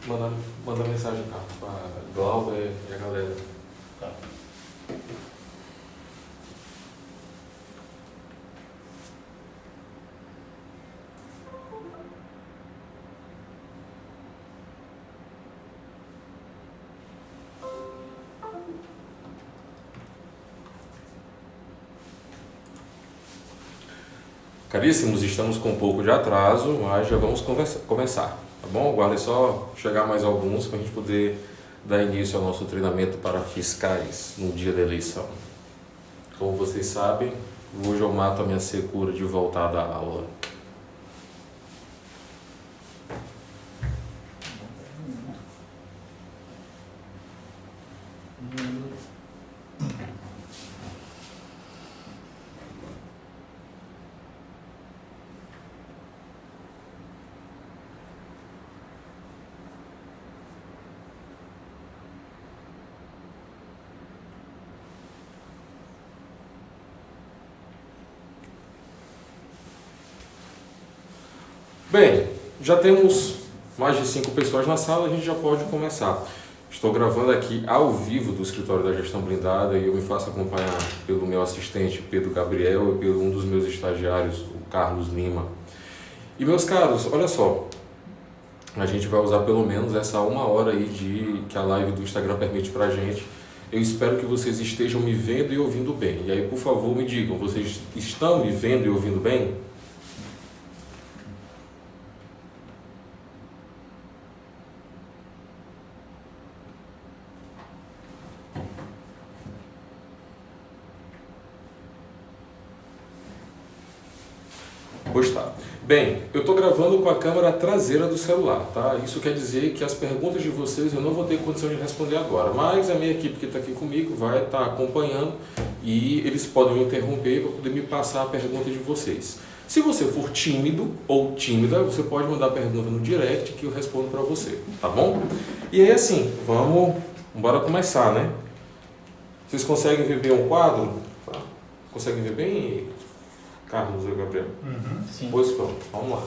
Manda mensagem cá para Glauber e a galera. Tá. Caríssimos, estamos com um pouco de atraso, mas já vamos começar, tá bom? Aguardem só chegar mais alguns para a gente poder dar início ao nosso treinamento para fiscais no dia da eleição. Como vocês sabem, hoje eu mato a minha secura de voltar da aula. Bem, já temos mais de 5 pessoas na sala, a gente já pode começar. Estou gravando aqui ao vivo do escritório da Gestão Blindada e eu me faço acompanhar pelo meu assistente Pedro Gabriel e pelo um dos meus estagiários, o Carlos Lima. E meus caros, olha só, a gente vai usar pelo menos essa 1 hora aí que a live do Instagram permite pra gente. Eu espero que vocês estejam me vendo e ouvindo bem. E aí, por favor, me digam, vocês estão me vendo e ouvindo bem? Pois tá. Bem, eu estou gravando com a câmera traseira do celular, tá? Isso quer dizer que as perguntas de vocês eu não vou ter condição de responder agora, mas a minha equipe que está aqui comigo vai estar acompanhando e eles podem me interromper para poder me passar a pergunta de vocês. Se você for tímido ou tímida, você pode mandar a pergunta no direct que eu respondo para você, tá bom? E aí assim, bora começar, né? Vocês conseguem ver bem o quadro? Tá? Conseguem ver bem? Carlos e Gabriel? Sim. Pois pronto, vamos lá.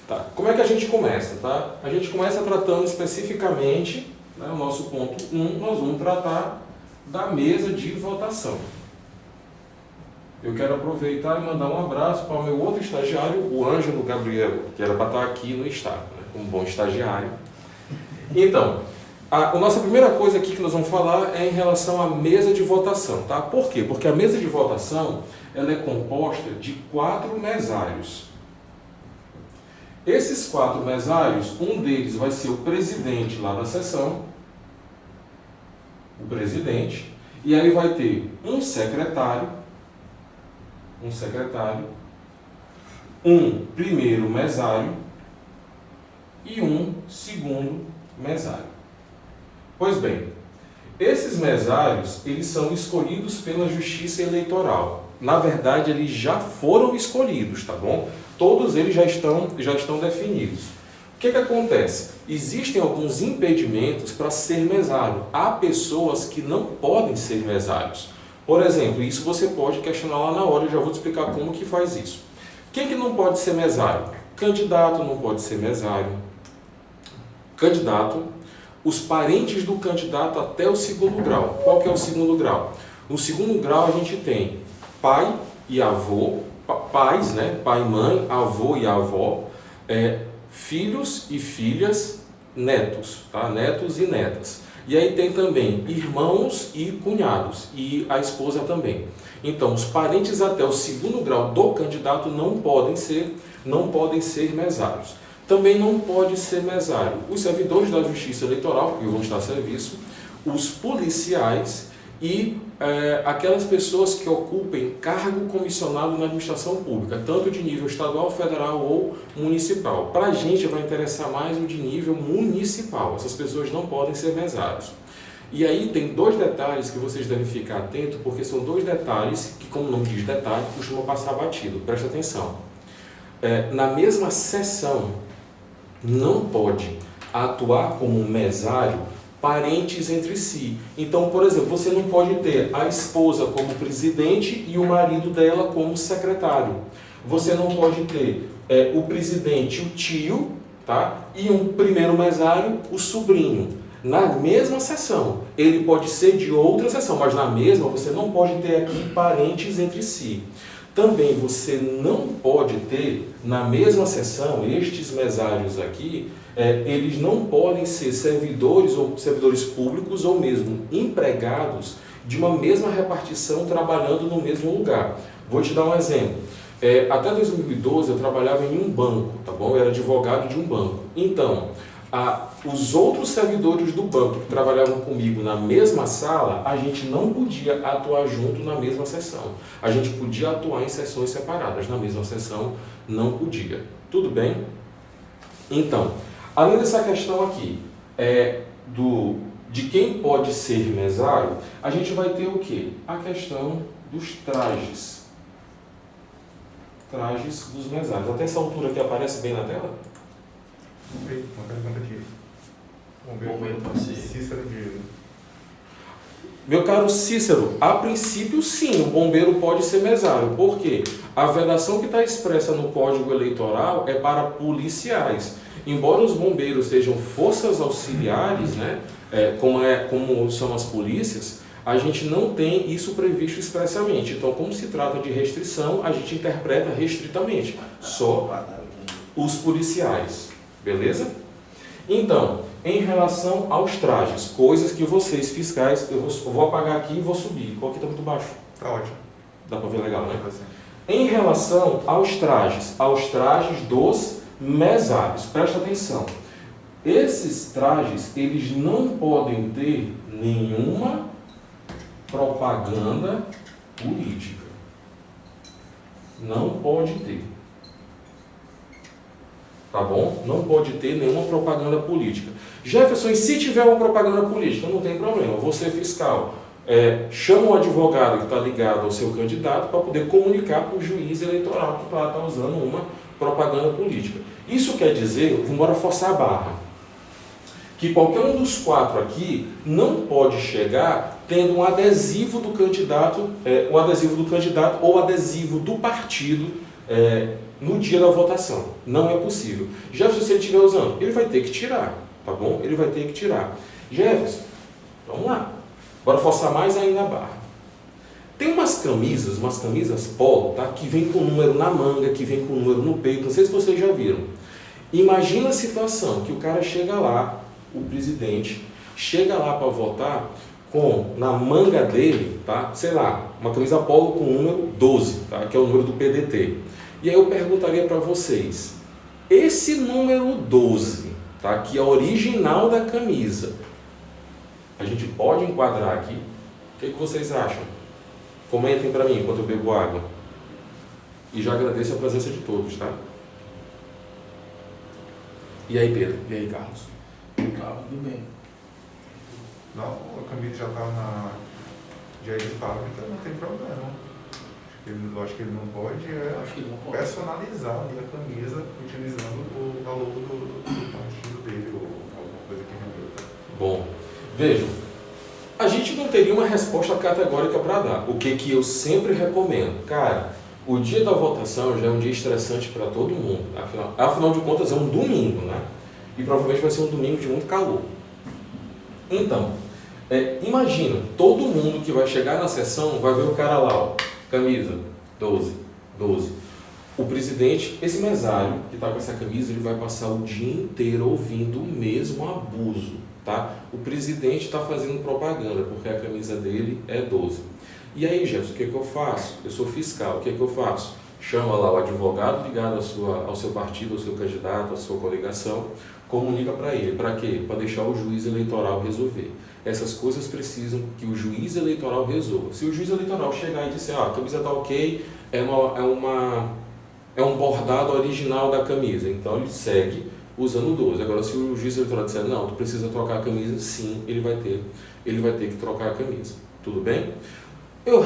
Tá. Como é que a gente começa? Tá? A gente começa tratando especificamente, né, o nosso ponto 1, nós vamos tratar da mesa de votação. Eu quero aproveitar e mandar um abraço para o meu outro estagiário, o Ângelo Gabriel, que era para estar aqui no estado, né, como bom estagiário. Então, a nossa primeira coisa aqui que nós vamos falar é em relação à mesa de votação. Tá? Por quê? Porque a mesa de votação ela é composta de 4 mesários. Esses 4 mesários, um deles vai ser o presidente lá da sessão, o presidente, e aí vai ter um secretário, um primeiro mesário e um segundo mesário. Pois bem, esses mesários, eles são escolhidos pela Justiça Eleitoral. Na verdade, eles já foram escolhidos, tá bom? Todos eles já estão definidos. O que acontece? Existem alguns impedimentos para ser mesário. Há pessoas que não podem ser mesários. Por exemplo, isso você pode questionar lá na hora, eu já vou te explicar como que faz isso. Quem que não pode ser mesário? Candidato não pode ser mesário. Candidato, os parentes do candidato até o segundo grau. Qual que é o segundo grau? No segundo grau a gente tem pai e avô, pais, né? Pai e mãe, avô e avó, filhos e filhas, netos, tá? Netos e netas. E aí tem também irmãos e cunhados, e a esposa também. Então, os parentes até o segundo grau do candidato não podem ser mesários. Também não pode ser mesário os servidores da Justiça Eleitoral, que vão estar a serviço, os policiais e aquelas pessoas que ocupem cargo comissionado na administração pública, tanto de nível estadual, federal ou municipal. Para a gente vai interessar mais o de nível municipal. Essas pessoas não podem ser mesários. E aí tem 2 detalhes que vocês devem ficar atentos, porque são 2 detalhes que, como não diz detalhe, costumam passar batido. Presta atenção. Na mesma sessão, não pode atuar como mesário parentes entre si. Então, por exemplo, você não pode ter a esposa como presidente e o marido dela como secretário. Você não pode ter o presidente e o tio, tá? E um primeiro mesário, o sobrinho. Na mesma sessão. Ele pode ser de outra sessão, mas na mesma você não pode ter aqui parentes entre si. Também você não pode ter, na mesma sessão, estes mesários aqui, eles não podem ser servidores ou servidores públicos ou mesmo empregados de uma mesma repartição trabalhando no mesmo lugar. Vou te dar um exemplo. Até 2012 eu trabalhava em um banco, tá bom? Eu era advogado de um banco. Então, os outros servidores do banco que trabalhavam comigo na mesma sala, a gente não podia atuar junto na mesma sessão. A gente podia atuar em sessões separadas, na mesma sessão não podia. Tudo bem? Então, além dessa questão aqui, de quem pode ser mesário, a gente vai ter o quê? A questão dos trajes. Trajes dos mesários. Até essa altura aqui aparece bem na tela? Uma pergunta aqui. Bombeiro pode ser. Cícero Diego. Meu caro Cícero, a princípio sim, o bombeiro pode ser mesário. Por quê? A vedação que está expressa no Código Eleitoral é para policiais. Embora os bombeiros sejam forças auxiliares, né, como são as polícias, a gente não tem isso previsto expressamente. Então, como se trata de restrição, a gente interpreta restritamente. Só os policiais. Beleza? Então, em relação aos trajes, coisas que vocês fiscais, eu vou apagar aqui e vou subir. Qual aqui está muito baixo? Tá ótimo. Dá para ver legal, né? Tá certo. Em relação aos trajes dos mesários, presta atenção. Esses trajes, eles não podem ter nenhuma propaganda política. Não pode ter. Tá bom? Não pode ter nenhuma propaganda política. Jefferson, e se tiver uma propaganda política? Não tem problema. Você, fiscal, chama o advogado que está ligado ao seu candidato para poder comunicar para o juiz eleitoral que está usando uma propaganda política. Isso quer dizer, vamos forçar a barra, que qualquer um dos quatro aqui não pode chegar tendo um adesivo do candidato, ou adesivo do partido no dia da votação. Não é possível. Jefferson, se ele estiver usando, ele vai ter que tirar, tá bom? Ele vai ter que tirar. Jefferson, vamos lá. Bora forçar mais ainda a barra. Tem umas camisas polo, tá? Que vem com número na manga, que vem com número no peito. Não sei se vocês já viram. Imagina a situação que o cara chega lá, o presidente, chega lá para votar com, na manga dele, tá? Sei lá, uma camisa polo com o número 12, tá? Que é o número do PDT. E aí eu perguntaria para vocês, esse número 12, tá? Que é original da camisa, a gente pode enquadrar aqui? O que vocês acham? Comentem para mim enquanto eu bebo água. E já agradeço a presença de todos, tá? E aí, Pedro? E aí, Carlos? Tudo bem. Não, a camisa já está já é de fábrica, não tem problema. Eu acho que ele não pode personalizar ali a camisa utilizando o valor do partido dele ou alguma coisa que remeta. Bom, vejam, a gente não teria uma resposta categórica para dar. O que eu sempre recomendo? Cara, o dia da votação já é um dia estressante para todo mundo. Afinal de contas, é um domingo, né? E provavelmente vai ser um domingo de muito calor. Então, imagina, todo mundo que vai chegar na sessão vai ver o cara lá, ó, camisa 12. O presidente, esse mesário que está com essa camisa, ele vai passar o dia inteiro ouvindo o mesmo abuso, tá? O presidente está fazendo propaganda porque a camisa dele é 12. E aí, Jefferson, o que eu faço? Eu sou fiscal, o que eu faço? Chama lá o advogado ligado ao seu partido, ao seu candidato, à sua coligação, comunica para ele. Para quê? Para deixar o juiz eleitoral resolver. Essas coisas precisam que o juiz eleitoral resolva. Se o juiz eleitoral chegar e disser, a camisa está ok, é um bordado original da camisa, então ele segue usando o 12. Agora, se o juiz eleitoral disser, não, tu precisa trocar a camisa, sim, ele vai ter que trocar a camisa. Tudo bem? Eu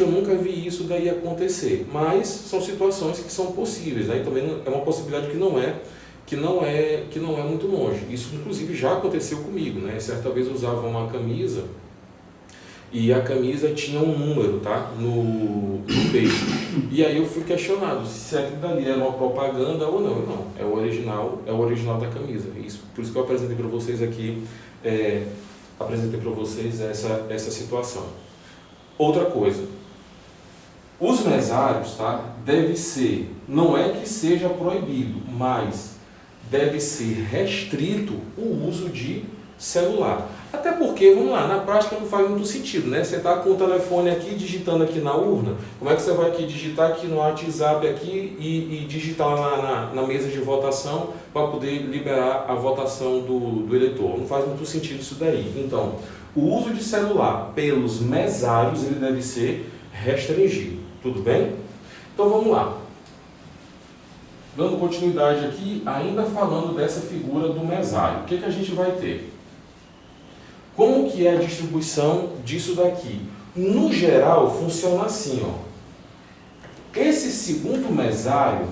nunca vi isso daí acontecer, mas são situações que são possíveis, né? E também é uma possibilidade que não é muito longe. Isso inclusive já aconteceu comigo, né? Certa vez eu usava uma camisa e a camisa tinha um número, tá? No peito. E aí eu fui questionado se aquilo dali era uma propaganda ou não. Não, é o original da camisa. Isso, por isso que eu apresentei para vocês aqui, essa situação. Outra coisa, os mesários, tá? Deve ser, não é que seja proibido, mas deve ser restrito o uso de celular. Até porque, vamos lá, na prática não faz muito sentido, né? Você está com o telefone aqui, digitando aqui na urna, como é que você vai aqui digitar aqui no WhatsApp aqui e digitar lá na mesa de votação para poder liberar a votação do eleitor? Não faz muito sentido isso daí. Então, o uso de celular pelos mesários, ele deve ser restringido. Tudo bem? Então vamos lá. Dando continuidade aqui, ainda falando dessa figura do mesário. O que a gente vai ter? Como que é a distribuição disso daqui? No geral, funciona assim, ó. Esse segundo mesário,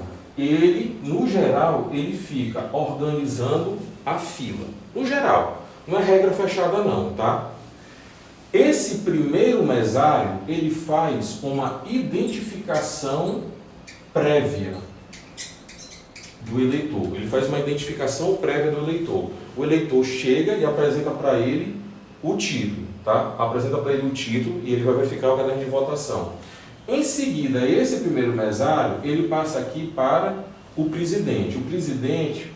no geral, ele fica organizando a fila. No geral, não é regra fechada não, tá? Esse primeiro mesário, ele faz uma identificação prévia do eleitor. Ele faz uma identificação prévia do eleitor. O eleitor chega e apresenta para ele o título, tá? Apresenta para ele o título e ele vai verificar o caderno de votação. Em seguida, esse primeiro mesário, ele passa aqui para o presidente. O presidente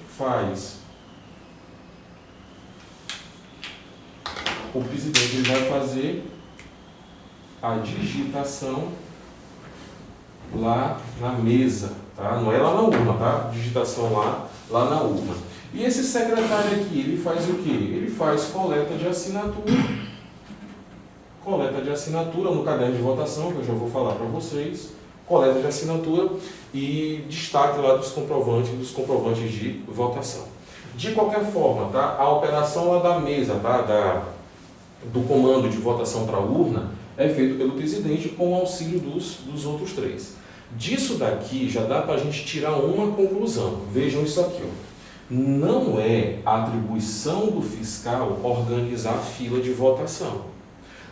ele vai fazer a digitação lá na mesa, tá? Não é lá na urna, tá? Digitação lá na urna. E esse secretário aqui, ele faz o quê? Ele faz coleta de assinatura no caderno de votação, que eu já vou falar para vocês, coleta de assinatura e destaque lá dos comprovantes de votação. De qualquer forma, tá? A operação lá da mesa, tá? Do comando de votação para a urna, é feito pelo presidente com o auxílio dos outros três. Disso daqui já dá para a gente tirar uma conclusão. Vejam isso aqui, ó. Não é atribuição do fiscal organizar a fila de votação.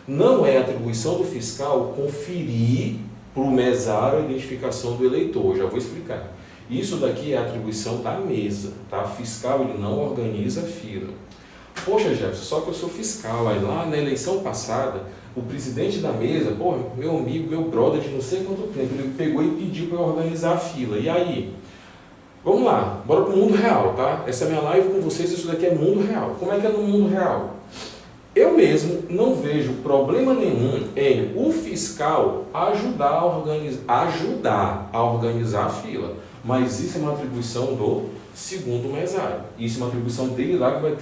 Não é atribuição do fiscal conferir para o mesário a identificação do eleitor. Já vou explicar. Isso daqui é atribuição da mesa, tá? Fiscal, ele não organiza a fila. Poxa, Jefferson, só que eu sou fiscal. Aí lá na eleição passada, o presidente da mesa, meu amigo, meu brother de não sei quanto tempo, ele pegou e pediu para eu organizar a fila. E aí? Vamos lá, bora para o mundo real, tá? Essa é a minha live com vocês, isso daqui é mundo real. Como é que é no mundo real? Eu mesmo não vejo problema nenhum em o fiscal ajudar a organizar a fila. Mas isso é uma atribuição do segundo mesário. Isso é uma atribuição dele lá que vai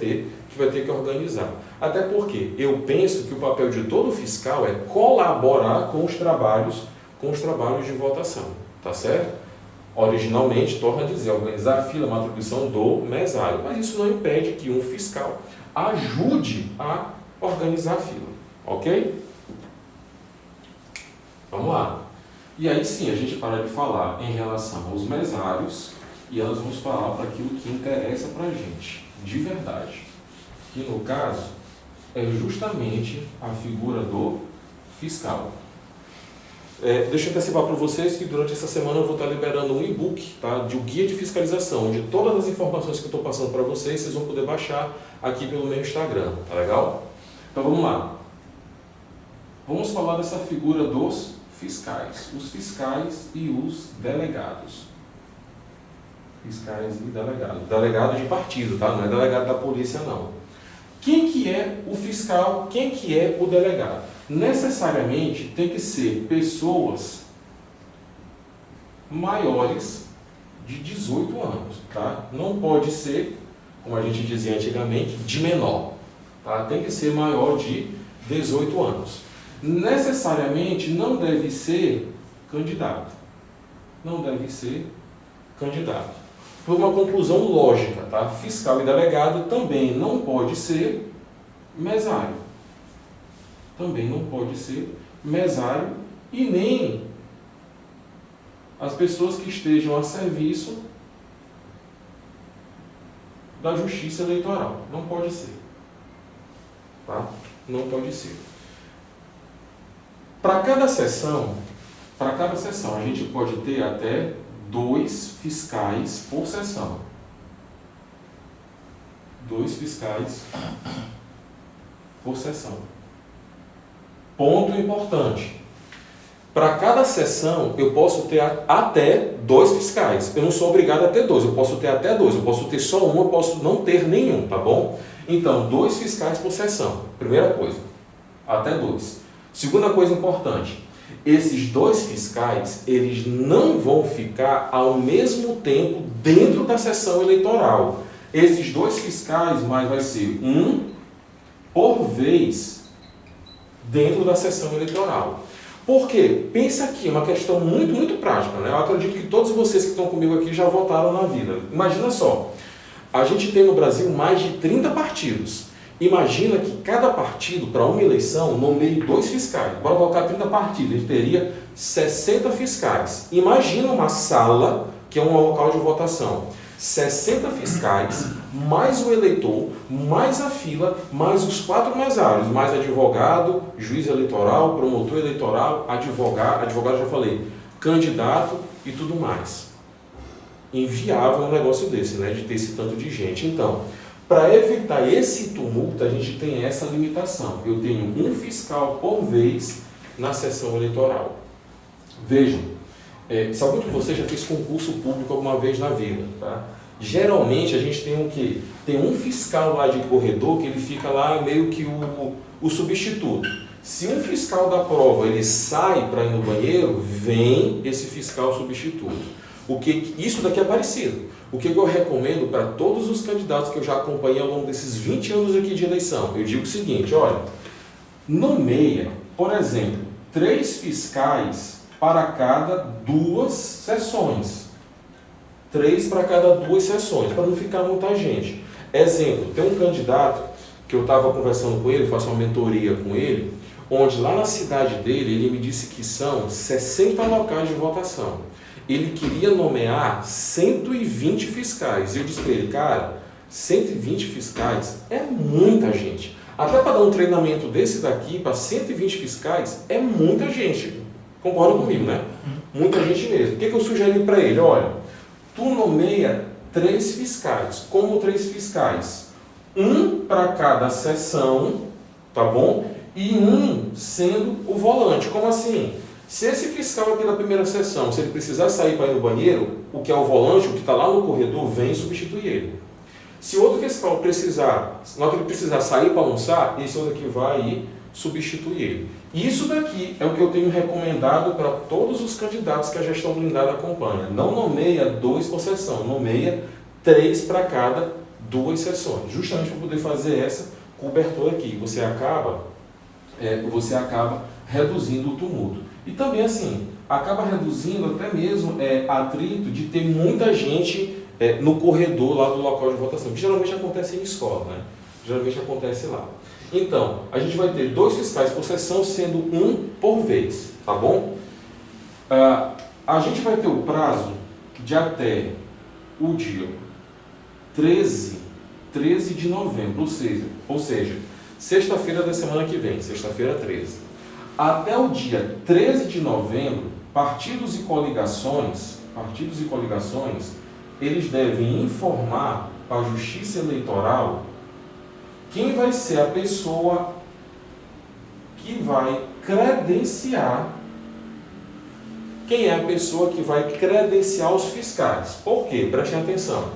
ter que organizar. Até porque eu penso que o papel de todo fiscal é colaborar com os trabalhos de votação. Tá certo? Originalmente, torna a dizer, organizar a fila é uma atribuição do mesário. Mas isso não impede que um fiscal ajude a organizar a fila. Ok? Vamos lá. E aí sim, a gente para de falar em relação aos mesários e nós vamos falar para aquilo que interessa para a gente, de verdade. Que no caso, é justamente a figura do fiscal. Deixa eu antecipar para vocês que durante essa semana eu vou estar liberando um e-book, tá, de um guia de fiscalização, onde todas as informações que eu estou passando para vocês vão poder baixar aqui pelo meu Instagram, tá legal? Então vamos lá. Vamos falar dessa figura dos fiscais. Os fiscais e os delegados. Fiscais e delegados. Delegado de partido, tá? Não é delegado da polícia, não. Quem que é o fiscal? Quem que é o delegado? Necessariamente tem que ser pessoas maiores de 18 anos, tá? Não pode ser, como a gente dizia antigamente, de menor, tá? Tem que ser maior de 18 anos. Necessariamente não deve ser candidato. Não deve ser candidato. Por uma conclusão lógica, tá? Fiscal e delegado também não pode ser mesário. Também não pode ser mesário e nem as pessoas que estejam a serviço da Justiça Eleitoral. Não pode ser. Tá? Não pode ser. Para cada sessão, a gente pode ter até 2 fiscais por sessão. 2 fiscais por sessão. Ponto importante. Para cada sessão, eu posso ter até 2 fiscais. Eu não sou obrigado a ter 2, eu posso ter até 2. Eu posso ter só um, eu posso não ter nenhum, tá bom? Então, 2 fiscais por sessão. Primeira coisa, até 2. Segunda coisa importante, esses 2 fiscais, eles não vão ficar ao mesmo tempo dentro da sessão eleitoral. Esses 2 fiscais, mas vai ser um por vez dentro da sessão eleitoral. Por quê? Pensa aqui, é uma questão muito prática, né? Eu acredito que todos vocês que estão comigo aqui já votaram na vida. Imagina só, a gente tem no Brasil mais de 30 partidos. Imagina que cada partido, para uma eleição, nomeie 2 fiscais. Bora colocar 30 partidos, a gente teria 60 fiscais. Imagina uma sala, que é um local de votação. 60 fiscais, mais o eleitor, mais a fila, mais os 4 mesários, mais advogado, juiz eleitoral, promotor eleitoral, advogado já falei, candidato e tudo mais. Inviável um negócio desse, né, de ter esse tanto de gente. Então, para evitar esse tumulto, a gente tem essa limitação. Eu tenho um fiscal por vez na sessão eleitoral. Vejam, se algum de vocês já fez concurso público alguma vez na vida, tá? Geralmente a gente tem o quê? Tem um fiscal lá de corredor que ele fica lá meio que o substituto. Se um fiscal da prova ele sai para ir no banheiro, vem esse fiscal substituto. Isso daqui é parecido. O que eu recomendo para todos os candidatos que eu já acompanhei ao longo desses 20 anos aqui de eleição, eu digo o seguinte, olha, nomeia, por exemplo, 3 fiscais para cada 2 sessões. 3 para cada 2 sessões, para não ficar muita gente. Exemplo, tem um candidato que eu estava conversando com ele, faço uma mentoria com ele, onde lá na cidade dele, ele me disse que são 60 locais de votação. Ele queria nomear 120 fiscais. E eu disse para ele, cara, 120 fiscais é muita gente. Até para dar um treinamento desse daqui, para 120 fiscais, é muita gente. Concorda comigo, né? Muita gente mesmo. O que eu sugeri para ele? Olha, tu nomeia 3 fiscais. Como 3 fiscais? Um para cada sessão, tá bom? E um sendo o volante. Como assim? Se esse fiscal aqui da primeira sessão, se ele precisar sair para ir no banheiro, o que é o volante, o que está lá no corredor, vem substituir ele. Se outro fiscal precisar, na hora que ele precisar sair para almoçar, esse outro aqui vai ir substituir ele. Isso daqui é o que eu tenho recomendado para todos os candidatos que a gestão blindada acompanha. Não nomeia 2 por sessão, nomeia 3 para cada 2 sessões. Justamente para poder fazer essa cobertura aqui. Você acaba reduzindo o tumulto. E também assim, acaba reduzindo até mesmo atrito de ter muita gente no corredor lá do local de votação, que geralmente acontece em escola, né? Geralmente acontece lá. Então, a gente vai ter 2 fiscais por sessão, sendo um por vez, tá bom? A gente vai ter o prazo de até o dia 13 de novembro, ou seja, sexta-feira da semana que vem, sexta-feira 13. Até o dia 13 de novembro, partidos e coligações, eles devem informar para a Justiça Eleitoral quem vai ser a pessoa que vai credenciar, os fiscais. Por quê? Prestem atenção.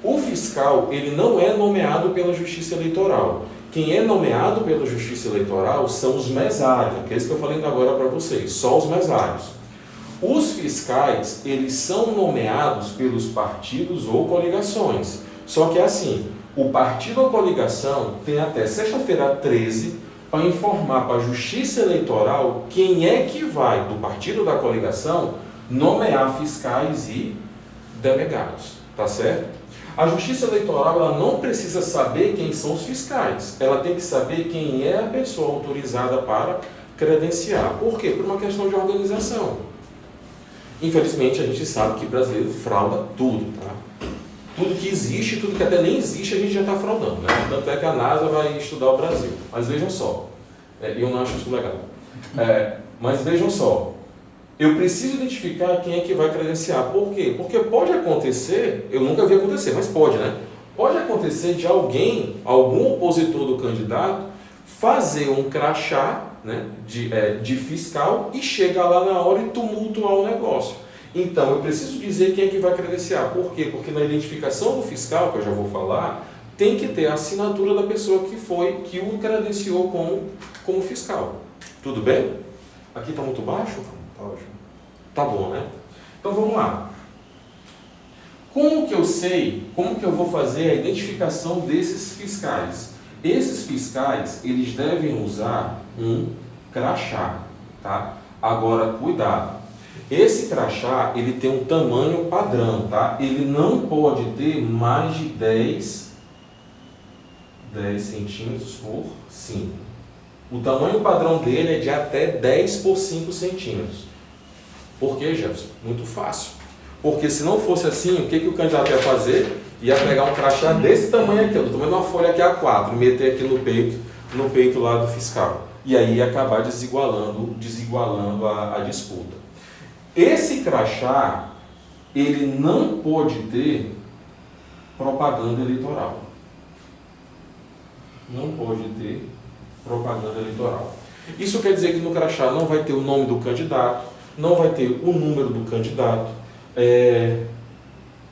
O fiscal, ele não é nomeado pela Justiça Eleitoral. Quem é nomeado pela Justiça Eleitoral são os mesários, que é isso que eu falei agora para vocês, só os mesários. Os fiscais, eles são nomeados pelos partidos ou coligações. Só que é assim, o partido ou coligação tem até sexta-feira 13 para informar para a Justiça Eleitoral quem é que vai, do partido ou da coligação, nomear fiscais e delegados, tá certo? A Justiça Eleitoral ela não precisa saber quem são os fiscais, ela tem que saber quem é a pessoa autorizada para credenciar. Por quê? Por uma questão de organização. Infelizmente, a gente sabe que brasileiro frauda tudo, tá? Tudo que existe, tudo que até nem existe, a gente já está fraudando, né? Tanto é que a NASA vai estudar o Brasil. Mas vejam só, eu não acho isso legal. Mas vejam só, eu preciso identificar quem é que vai credenciar. Por quê? Porque pode acontecer, eu nunca vi acontecer, mas pode, né? Pode acontecer de alguém, algum opositor do candidato, fazer um crachá, né, de fiscal e chegar lá na hora e tumultuar o negócio. Então, eu preciso dizer quem é que vai credenciar. Por quê? Porque na identificação do fiscal, que eu já vou falar, tem que ter a assinatura da pessoa que o credenciou como fiscal. Tudo bem? Aqui está muito baixo? Tá ótimo. Tá bom, né? Então, vamos lá. Como que eu sei, como que eu vou fazer a identificação desses fiscais? Esses fiscais, eles devem usar um crachá, tá? Agora, cuidado. Esse crachá, ele tem um tamanho padrão, tá? Ele não pode ter mais de 10 centímetros por 5. O tamanho padrão dele é de até 10 por 5 centímetros. Por quê, Jefferson? Muito fácil. Porque se não fosse assim, o que o candidato ia fazer? Ia pegar um crachá desse tamanho aqui, do tamanho de uma folha aqui A4, e meter aqui no peito lá do fiscal. E aí ia acabar desigualando a disputa. Esse crachá, ele não pode ter propaganda eleitoral. Não pode ter propaganda eleitoral. Isso quer dizer que no crachá não vai ter o nome do candidato, não vai ter o número do candidato,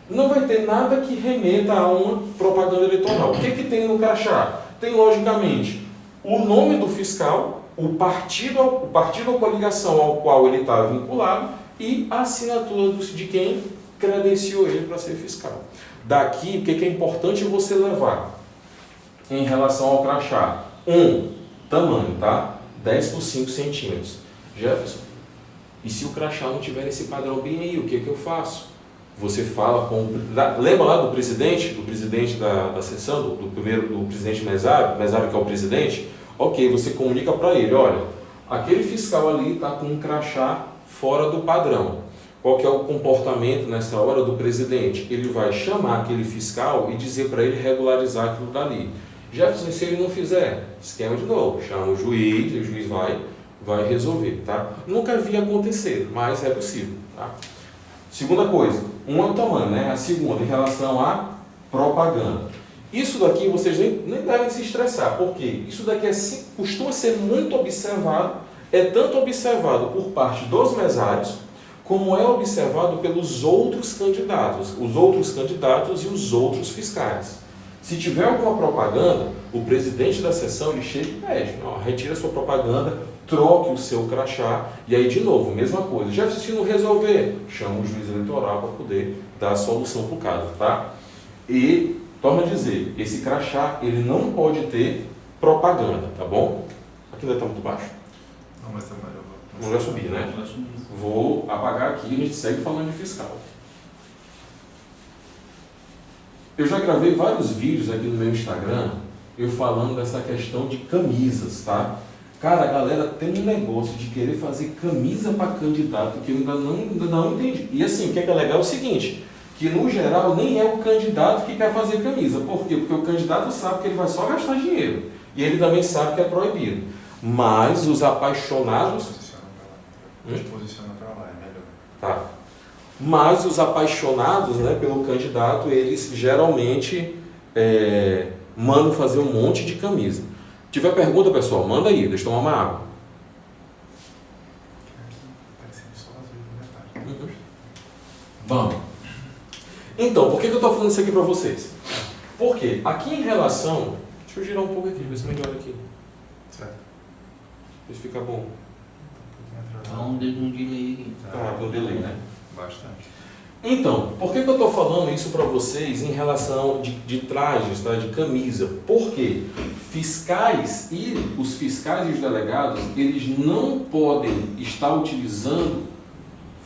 não vai ter nada que remeta a uma propaganda eleitoral. O que tem no crachá? Tem, logicamente, o nome do fiscal, o partido ou coligação ao qual ele está vinculado e a assinatura de quem credenciou ele para ser fiscal. Daqui, o que é importante você levar em relação ao crachá? Tamanho, tá? 10 por 5 centímetros. Jefferson, e se o crachá não tiver esse padrão bem aí, o que eu faço? Você fala com... Lembra lá do presidente da sessão, do presidente Mesário, que é o presidente? Ok, você comunica para ele, olha, aquele fiscal ali está com um crachá fora do padrão. Qual que é o comportamento nessa hora do presidente? Ele vai chamar aquele fiscal e dizer para ele regularizar aquilo dali. Jefferson, se ele não fizer, esquema de novo, chama o juiz, e o juiz vai resolver, tá? Nunca vi acontecer, mas é possível, tá? Segunda coisa, é o tamanho, né? A segunda, em relação à propaganda. Isso daqui vocês nem devem se estressar, porque isso daqui costuma ser muito observado, é tanto observado por parte dos mesários, como é observado pelos outros candidatos e os outros fiscais. Se tiver alguma propaganda, o presidente da sessão ele chega e pede, retira a sua propaganda, troque o seu crachá, e aí de novo, mesma coisa. Já se não resolver, chama o juiz eleitoral para poder dar a solução para o caso, tá? E, torna a dizer, esse crachá, ele não pode ter propaganda, tá bom? Aqui ainda está muito baixo? Não, mas tá melhor. Não vai subir, né? Vou apagar aqui e a gente segue falando de fiscal. Eu já gravei vários vídeos aqui no meu Instagram, eu falando dessa questão de camisas, tá? Cara, a galera tem um negócio de querer fazer camisa para candidato que eu ainda não entendi. E assim, o que é legal é o seguinte, que no geral nem é o candidato que quer fazer camisa. Por quê? Porque o candidato sabe que ele vai só gastar dinheiro. E ele também sabe que é proibido. Mas os apaixonados... Posiciona para lá, é melhor. Tá. Mas os apaixonados, né, pelo candidato, eles geralmente mandam fazer um monte de camisa. Se tiver pergunta, pessoal, manda aí, deixa eu tomar uma água. Vamos. Então, por que eu estou falando isso aqui para vocês? Porque aqui em relação... Deixa eu girar um pouco aqui, ver se melhora aqui. Certo. Ver se fica bom. Dá um delay aqui. Ah, tem um delay, né? Bastante. Então, por que eu estou falando isso para vocês em relação de trajes, tá? De camisa? Porque fiscais e os fiscais e os delegados, eles não podem estar utilizando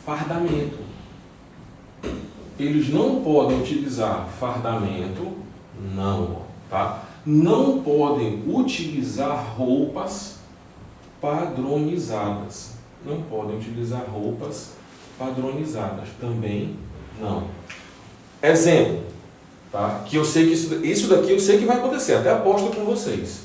fardamento. Eles não podem utilizar fardamento, não, tá? Não podem utilizar roupas padronizadas. Não podem utilizar roupas padronizadas, também não. Exemplo, tá? Que eu sei que isso daqui eu sei que vai acontecer, até aposto com vocês.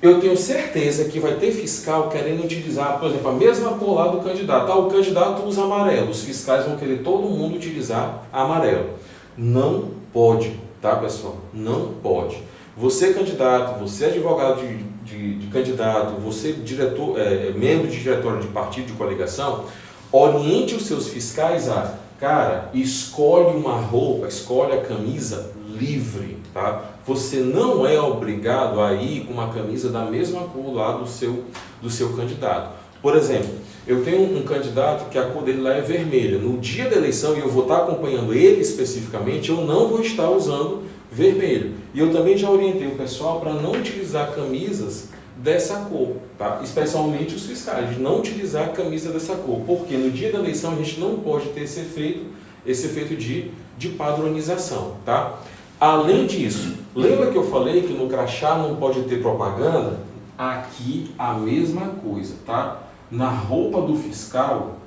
eu tenho certeza que vai ter fiscal querendo utilizar, por exemplo, a mesma cor lá do candidato. O candidato usa amarelo, os fiscais vão querer todo mundo utilizar amarelo. Não pode, tá, pessoal? Não pode. Você candidato, você advogado de candidato, você diretor, membro de diretório de partido, de coligação, oriente os seus fiscais a, cara, escolhe uma roupa, escolhe a camisa livre, tá? Você não é obrigado a ir com uma camisa da mesma cor lá do seu candidato. Por exemplo, eu tenho um candidato que a cor dele lá é vermelha. No dia da eleição, e eu vou estar acompanhando ele especificamente, eu não vou estar usando vermelho. E eu também já orientei o pessoal para não utilizar camisas dessa cor, tá? Especialmente os fiscais, não utilizar a camisa dessa cor, porque no dia da eleição a gente não pode ter esse efeito de padronização, tá? Além disso, lembra que eu falei que no crachá não pode ter propaganda? Aqui a mesma coisa, tá? Na roupa do fiscal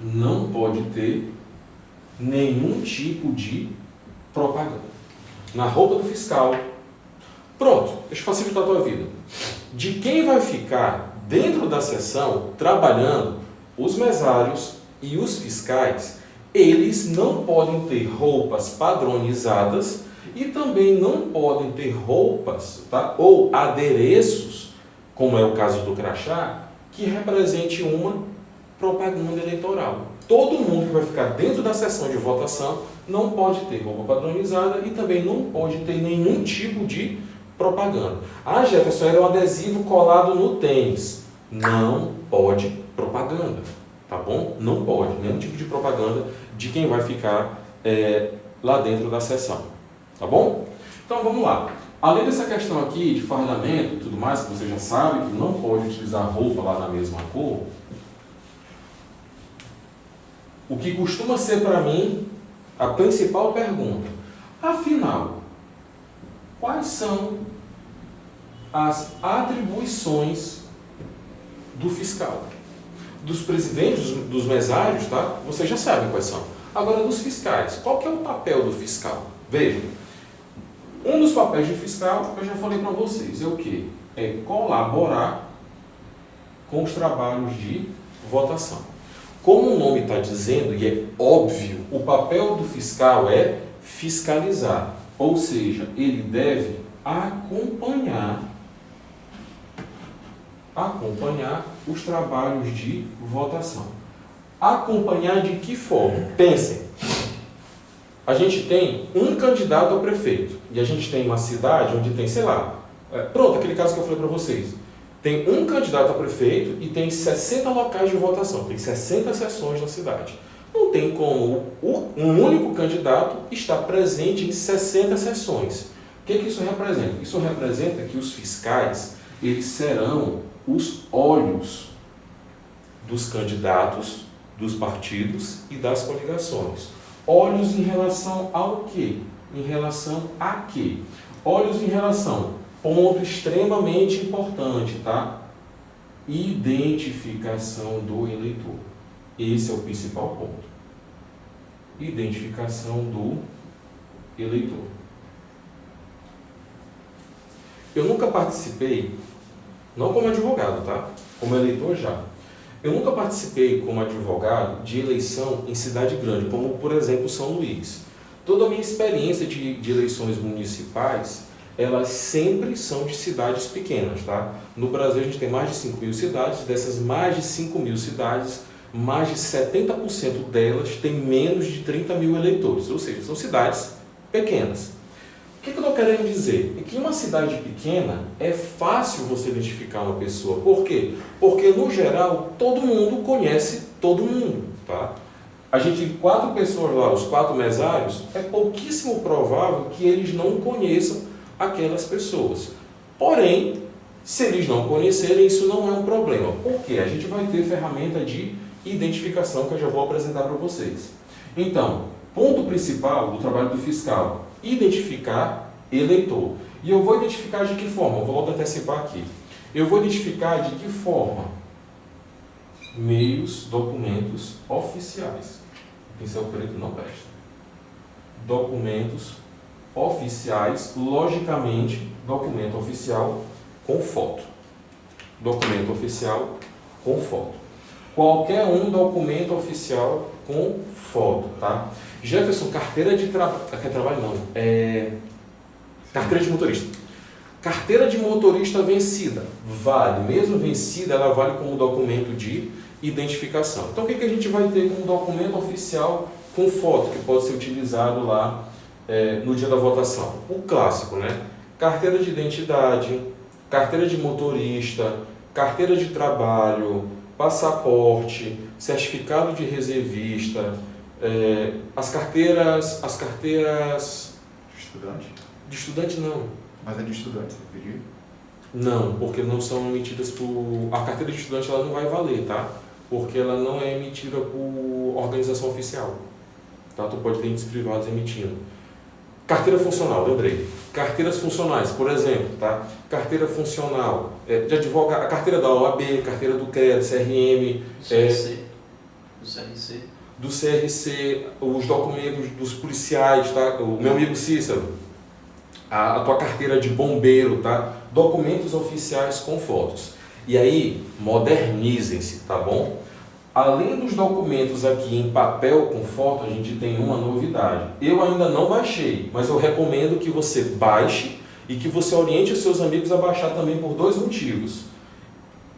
não pode ter nenhum tipo de propaganda. Na roupa do fiscal. Pronto, deixa eu facilitar a tua vida. De quem vai ficar dentro da sessão trabalhando, os mesários e os fiscais, eles não podem ter roupas padronizadas e também não podem ter roupas, tá? Ou adereços, como é o caso do crachá, que represente uma propaganda eleitoral. Todo mundo que vai ficar dentro da sessão de votação não pode ter roupa padronizada e também não pode ter nenhum tipo de propaganda. Ah, Jefferson, era um adesivo colado no tênis. Não pode propaganda, tá bom? Não pode, nenhum tipo de propaganda de quem vai ficar lá dentro da sessão, tá bom? Então vamos lá. Além dessa questão aqui de fardamento e tudo mais, que você já sabe que não pode utilizar roupa lá na mesma cor, o que costuma ser para mim a principal pergunta, afinal, quais são as atribuições do fiscal? Dos presidentes, dos mesários, tá? Vocês já sabem quais são. Agora, dos fiscais, qual que é o papel do fiscal? Veja, um dos papéis de fiscal, eu já falei para vocês, é o quê? É colaborar com os trabalhos de votação. Como o nome está dizendo, e é óbvio, o papel do fiscal é fiscalizar, ou seja, ele deve acompanhar os trabalhos de votação. Acompanhar de que forma? Pensem, a gente tem um candidato a prefeito, e a gente tem uma cidade onde tem, sei lá, pronto, aquele caso que eu falei para vocês, tem um candidato a prefeito e tem 60 locais de votação, tem 60 sessões na cidade. Não tem como um único candidato estar presente em 60 sessões. O que isso representa? Isso representa que os fiscais, eles serão os olhos dos candidatos, dos partidos e das coligações. Olhos em relação ao quê? Em relação a quê? Olhos em relação, ponto extremamente importante, tá? Identificação do eleitor. Esse é o principal ponto. Identificação do eleitor. Eu nunca participei, não como advogado, tá? Como eleitor já. Eu nunca participei como advogado de eleição em cidade grande, como por exemplo São Luís. Toda a minha experiência de eleições municipais, elas sempre são de cidades pequenas, tá? No Brasil a gente tem mais de 5 mil cidades, dessas mais de 5 mil cidades, mais de 70% delas têm menos de 30 mil eleitores, ou seja, são cidades pequenas. O que eu estou querendo dizer? É que em uma cidade pequena é fácil você identificar uma pessoa. Por quê? Porque, no geral, todo mundo conhece todo mundo, tá? A gente tem 4 pessoas lá, os 4 mesários, é pouquíssimo provável que eles não conheçam aquelas pessoas. Porém, se eles não conhecerem, isso não é um problema. Por quê? A gente vai ter ferramenta de identificação que eu já vou apresentar para vocês. Então, ponto principal do trabalho do fiscal, identificar eleitor. E eu vou identificar de que forma? Eu vou antecipar aqui. Eu vou identificar de que forma? Meios, documentos oficiais. Pincel preto não presta. Documentos oficiais, logicamente, documento oficial com foto. Documento oficial com foto. Qualquer um documento oficial com foto, tá? Jefferson, carteira de trabalho não, carteira de motorista. Carteira de motorista vencida, vale, mesmo vencida, ela vale como documento de identificação. Então, o que a gente vai ter como documento oficial com foto, que pode ser utilizado lá no dia da votação? O clássico, né? Carteira de identidade, carteira de motorista, carteira de trabalho, passaporte, certificado de reservista, as carteiras... Estudante? De estudante não. Mas é de estudante, você pediu? Não, porque não são emitidas por... A carteira de estudante ela não vai valer, tá? Porque ela não é emitida por organização oficial. Tá? Tu pode ter entes privados emitindo. Carteira funcional, lembrei. Carteiras funcionais, por exemplo, tá? Carteira funcional de advogado, a carteira da OAB, carteira do CREA, do CRM, do CRC, os documentos dos policiais, tá? O meu amigo Cícero, a tua carteira de bombeiro, tá? Documentos oficiais com fotos. E aí, modernizem-se, tá bom? Além dos documentos aqui em papel com foto, a gente tem uma novidade. Eu ainda não baixei, mas eu recomendo que você baixe e que você oriente os seus amigos a baixar também por 2 motivos.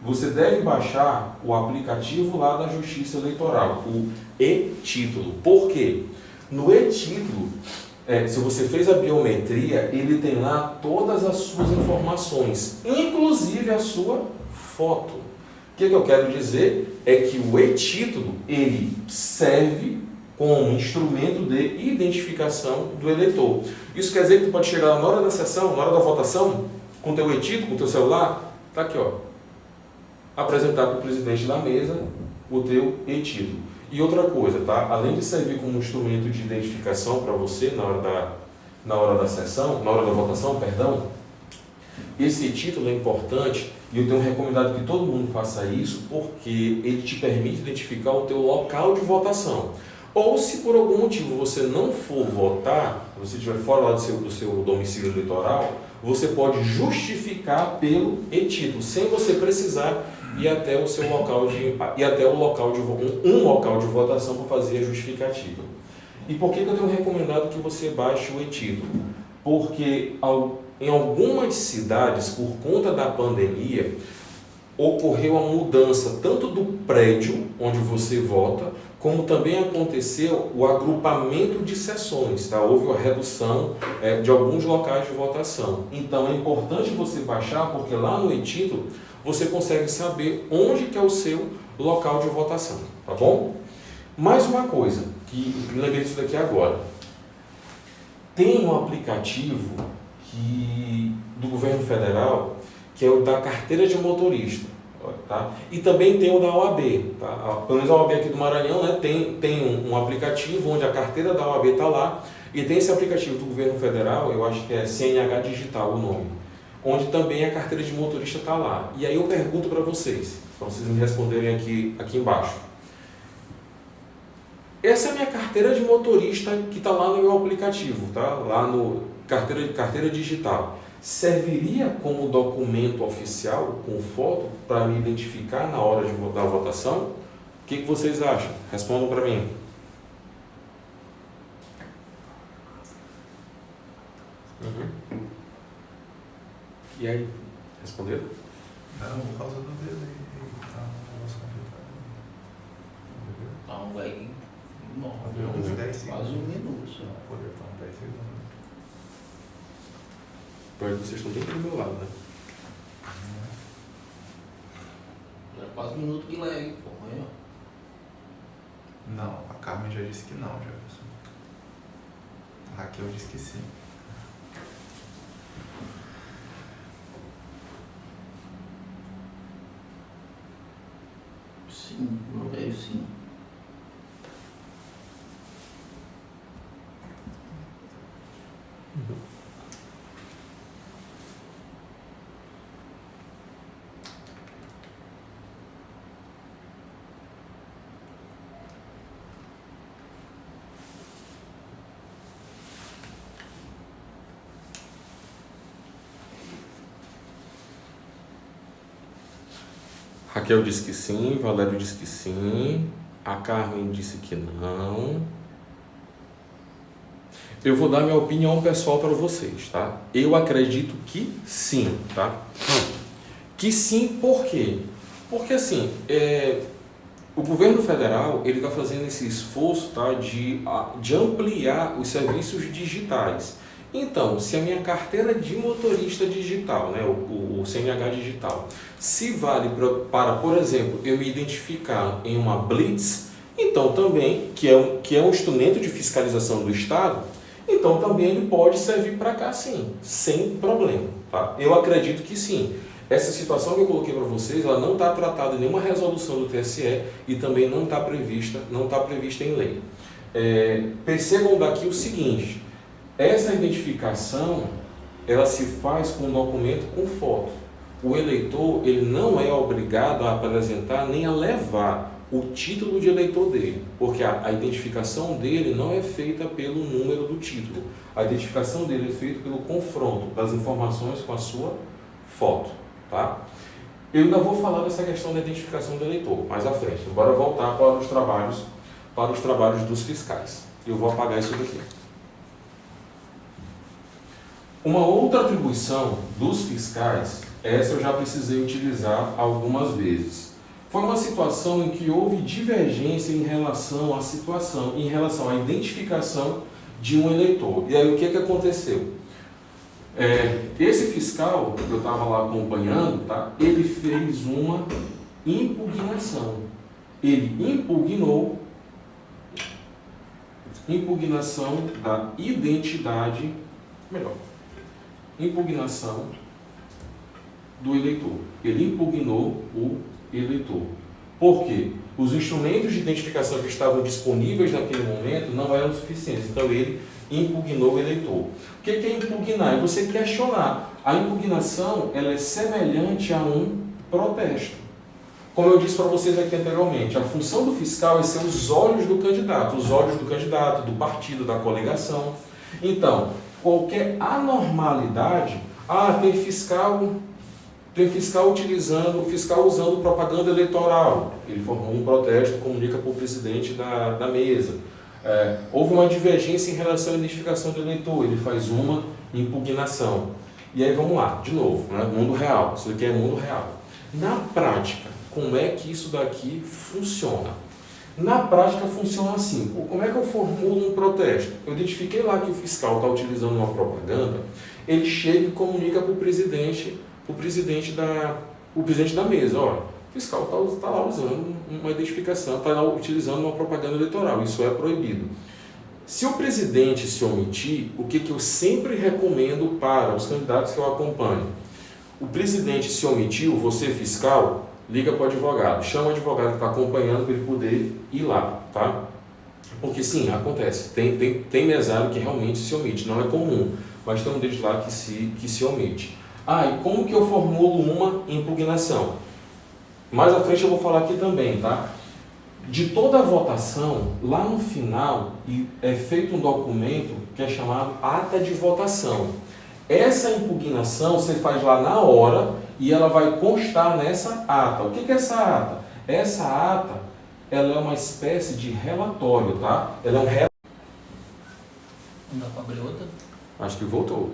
Você deve baixar o aplicativo lá da Justiça Eleitoral, o e-Título. Por quê? No e-Título, se você fez a biometria, ele tem lá todas as suas informações, inclusive a sua foto. O que eu quero dizer é que o e-Título, ele serve como instrumento de identificação do eleitor. Isso quer dizer que tu pode chegar na hora da sessão, na hora da votação, com o teu e-Título, com o teu celular, tá aqui, ó, apresentar para o presidente da mesa o teu e-Título. E outra coisa, tá? Além de servir como instrumento de identificação para você na hora da sessão, na hora da votação, perdão, esse e-Título é importante e eu tenho recomendado que todo mundo faça isso porque ele te permite identificar o teu local de votação. Ou se por algum motivo você não for votar, se você estiver fora lá do seu domicílio eleitoral, você pode justificar pelo e-Título, sem você precisar ir até o seu local um local de votação para fazer a justificativa. E por que eu tenho recomendado que você baixe o e-Título? Porque em algumas cidades, por conta da pandemia, ocorreu a mudança tanto do prédio onde você vota, como também aconteceu o agrupamento de sessões, tá? Houve a redução de alguns locais de votação. Então é importante você baixar, porque lá no e-Título você consegue saber onde que é o seu local de votação, tá bom? Mais uma coisa, que eu lembrei disso daqui agora. Tem um aplicativo do governo federal, que é o da carteira de motorista, tá? E também tem o da OAB, tá? Pelo menos a OAB aqui do Maranhão, né, tem um aplicativo onde a carteira da OAB está lá, e tem esse aplicativo do governo federal, eu acho que é CNH Digital o nome, onde também a carteira de motorista está lá. E aí eu pergunto para vocês me responderem aqui embaixo. Essa é a minha carteira de motorista que está lá no meu aplicativo, tá? Lá no carteira digital. Serviria como documento oficial com foto para me identificar na hora da votação? O que vocês acham? Respondam para mim. E aí? Responderam? Não, por causa do delay. Tá um velho. Uns 10 segundos. Quase 1 minuto só. Poder estar 10 segundos. Vocês estão bem do meu lado, né? Já quase 1 minuto de lag, pô. Aí, ó. Não, a Carmen já disse que não, Jefferson. A Raquel disse que sim. Sim, meu velho, sim. Raquel disse que sim, Valério disse que sim, a Carmen disse que não. Eu vou dar minha opinião pessoal para vocês, tá? Eu acredito que sim, tá? Que sim, por quê? Porque assim, o governo federal ele está fazendo esse esforço, tá, de ampliar os serviços digitais. Então, se a minha carteira de motorista digital, né, o CNH digital, se vale para, por exemplo, eu me identificar em uma Blitz, então também, que é um instrumento de fiscalização do Estado, então também ele pode servir para cá sim, sem problema. Tá? Eu acredito que sim. Essa situação que eu coloquei para vocês, ela não está tratada em nenhuma resolução do TSE e também não está prevista em lei. Percebam daqui o seguinte, essa identificação, ela se faz com um documento com foto. O eleitor, ele não é obrigado a apresentar nem a levar o título de eleitor dele, porque a identificação dele não é feita pelo número do título. A identificação dele é feita pelo confronto das informações com a sua foto. Tá? Eu ainda vou falar dessa questão da identificação do eleitor mais à frente. Bora voltar para os trabalhos dos fiscais. Eu vou apagar isso daqui. Uma outra atribuição dos fiscais, essa eu já precisei utilizar algumas vezes. Foi uma situação em que houve divergência em relação à identificação de um eleitor. E aí o que aconteceu? Esse fiscal que eu estava lá acompanhando, tá, ele fez uma impugnação. Ele impugnação da identidade, impugnação do eleitor. Ele impugnou o eleitor. Por quê? Os instrumentos de identificação que estavam disponíveis naquele momento não eram suficientes. Então ele impugnou o eleitor. O que é impugnar? É você questionar. A impugnação ela é semelhante a um protesto. Como eu disse para vocês aqui anteriormente, a função do fiscal é ser os olhos do candidato, do partido, da coligação. Então, qualquer anormalidade, tem fiscal usando propaganda eleitoral. Ele formou um protesto, comunica para o presidente da mesa. Houve uma divergência em relação à identificação do eleitor, ele faz uma impugnação. E aí vamos lá, de novo, né? Mundo real, isso aqui é mundo real. Na prática, como é que isso daqui funciona? Na prática funciona assim, como é que eu formulo um protesto? Eu identifiquei lá que o fiscal está utilizando uma propaganda, ele chega e comunica para o presidente da mesa, olha, o fiscal está lá usando uma identificação, está lá utilizando uma propaganda eleitoral, isso é proibido. Se o presidente se omitir, o que eu sempre recomendo para os candidatos que eu acompanho? O presidente se omitiu, você fiscal, liga para o advogado, chama o advogado que está acompanhando para ele poder ir lá, tá? Porque sim, acontece, tem mesário que realmente se omite, não é comum, mas tem um deles lá que se omite. E como que eu formulo uma impugnação? Mais à frente eu vou falar aqui também, tá? De toda a votação, lá no final é feito um documento que é chamado ata de votação. Essa impugnação você faz lá na hora e ela vai constar nessa ata. O que é essa ata? Essa ata, ela é uma espécie de relatório, tá? Ela é um relatório. Não dá para abrir outra? Acho que voltou.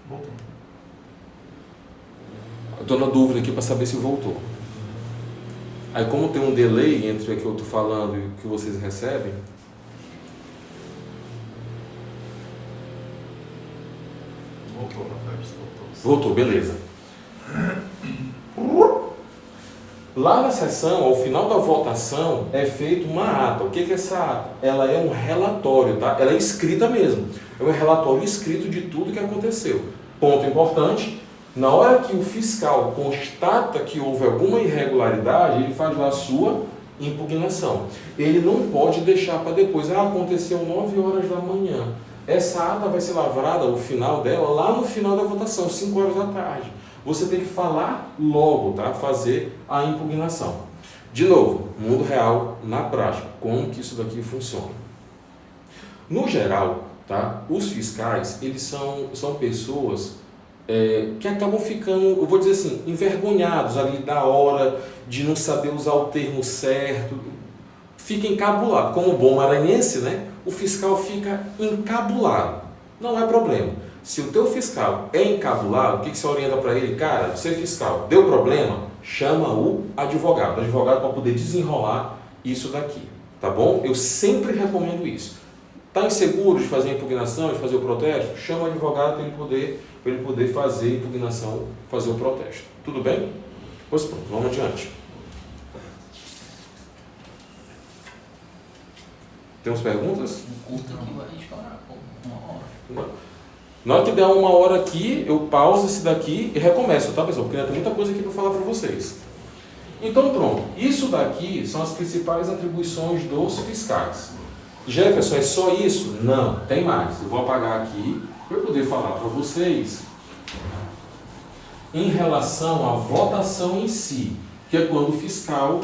Voltou. Eu estou na dúvida aqui para saber se voltou. Aí como tem um delay entre o que eu estou falando e o que vocês recebem, voltou, beleza. Lá na sessão, ao final da votação, é feita uma ata. O que é essa ata? Ela é um relatório, tá? Ela é escrita mesmo. É um relatório escrito de tudo que aconteceu. Ponto importante, na hora que o fiscal constata que houve alguma irregularidade, ele faz lá a sua impugnação. Ele não pode deixar para depois. Aconteceu 9 horas da manhã. Essa ata vai ser lavrada, o final dela, lá no final da votação, 5 horas da tarde. Você tem que falar logo, tá? Fazer a impugnação. De novo, mundo real, na prática, como que isso daqui funciona. No geral, tá? Os fiscais, eles são pessoas que acabam ficando, eu vou dizer assim, envergonhados ali da hora de não saber usar o termo certo, fica encabulado. Como bom maranhense, né? O fiscal fica encabulado. Não é problema. Se o teu fiscal é encabulado, o que você orienta para ele? Cara, você fiscal, deu problema? Chama o advogado para poder desenrolar isso daqui, tá bom? Eu sempre recomendo isso. Está inseguro de fazer a impugnação, de fazer o protesto? Chama o advogado para ele poder fazer a impugnação, fazer o protesto. Tudo bem? Pois pronto, vamos adiante. Temos perguntas? O curto aqui vai estourar, pô, 1 hora. Na hora que der 1 hora aqui, eu pauso esse daqui e recomeço, tá, pessoal? Porque tem muita coisa aqui para falar para vocês. Então, pronto. Isso daqui são as principais atribuições dos fiscais. Jefferson, é só isso? Não, tem mais. Eu vou apagar aqui para eu poder falar para vocês em relação à votação em si, que é quando o fiscal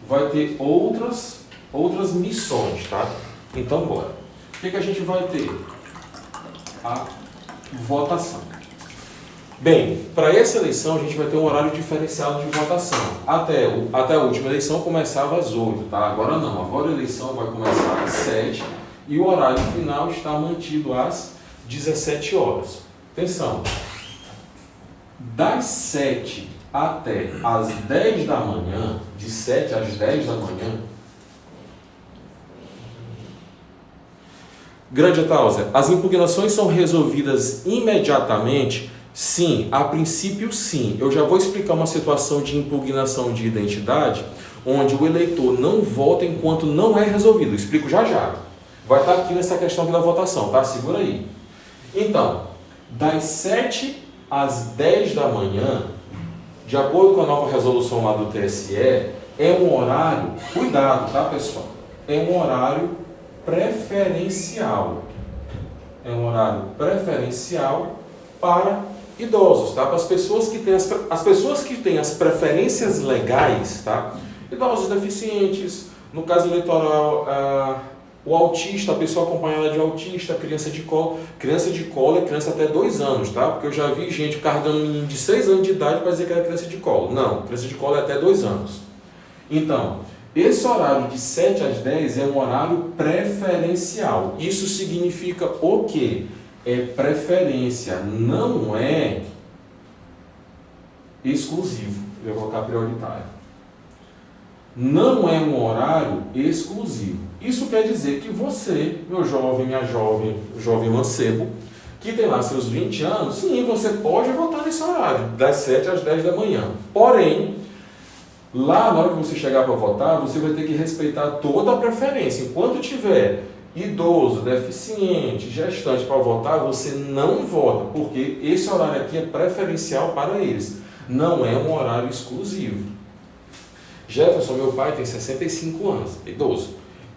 vai ter outras missões, tá? Então, bora. O que a gente vai ter? A votação. Bem, para essa eleição a gente vai ter um horário diferenciado de votação. Até a última eleição começava às 8, tá? Agora não, agora a eleição vai começar às 7 e o horário final está mantido às 17 horas. Atenção, das 7 até às 10 da manhã, de 7 às 10 da manhã, Grande Etáusia, as impugnações são resolvidas imediatamente? Sim, a princípio sim. Eu já vou explicar uma situação de impugnação de identidade, onde o eleitor não vota enquanto não é resolvido. Eu explico já já. Vai estar aqui nessa questão aqui da votação, tá? Segura aí. Então, das 7 às 10 da manhã, de acordo com a nova resolução lá do TSE, é um horário, cuidado, tá, pessoal? É um horário preferencial. É um horário preferencial para idosos, tá? Para as pessoas que têm as pessoas que têm as preferências legais, tá? Idosos deficientes, no caso eleitoral, o autista, a pessoa acompanhada de autista, criança de colo é criança até 2 anos, tá? Porque eu já vi gente carregando um menino de 6 anos de idade para dizer que era criança de colo. Não, criança de colo é até 2 anos. Então, esse horário de 7 às 10 é um horário preferencial. Isso significa o quê? É preferência, não é exclusivo. Eu vou colocar prioritário. Não é um horário exclusivo. Isso quer dizer que você, meu jovem, minha jovem, jovem mancebo, que tem lá seus 20 anos, sim, você pode votar nesse horário, das 7 às 10 da manhã. Porém, lá na hora que você chegar para votar, você vai ter que respeitar toda a preferência. Enquanto tiver idoso, deficiente, gestante para votar, você não vota, porque esse horário aqui é preferencial para eles. Não é um horário exclusivo. Jefferson, meu pai tem 65 anos, é idoso.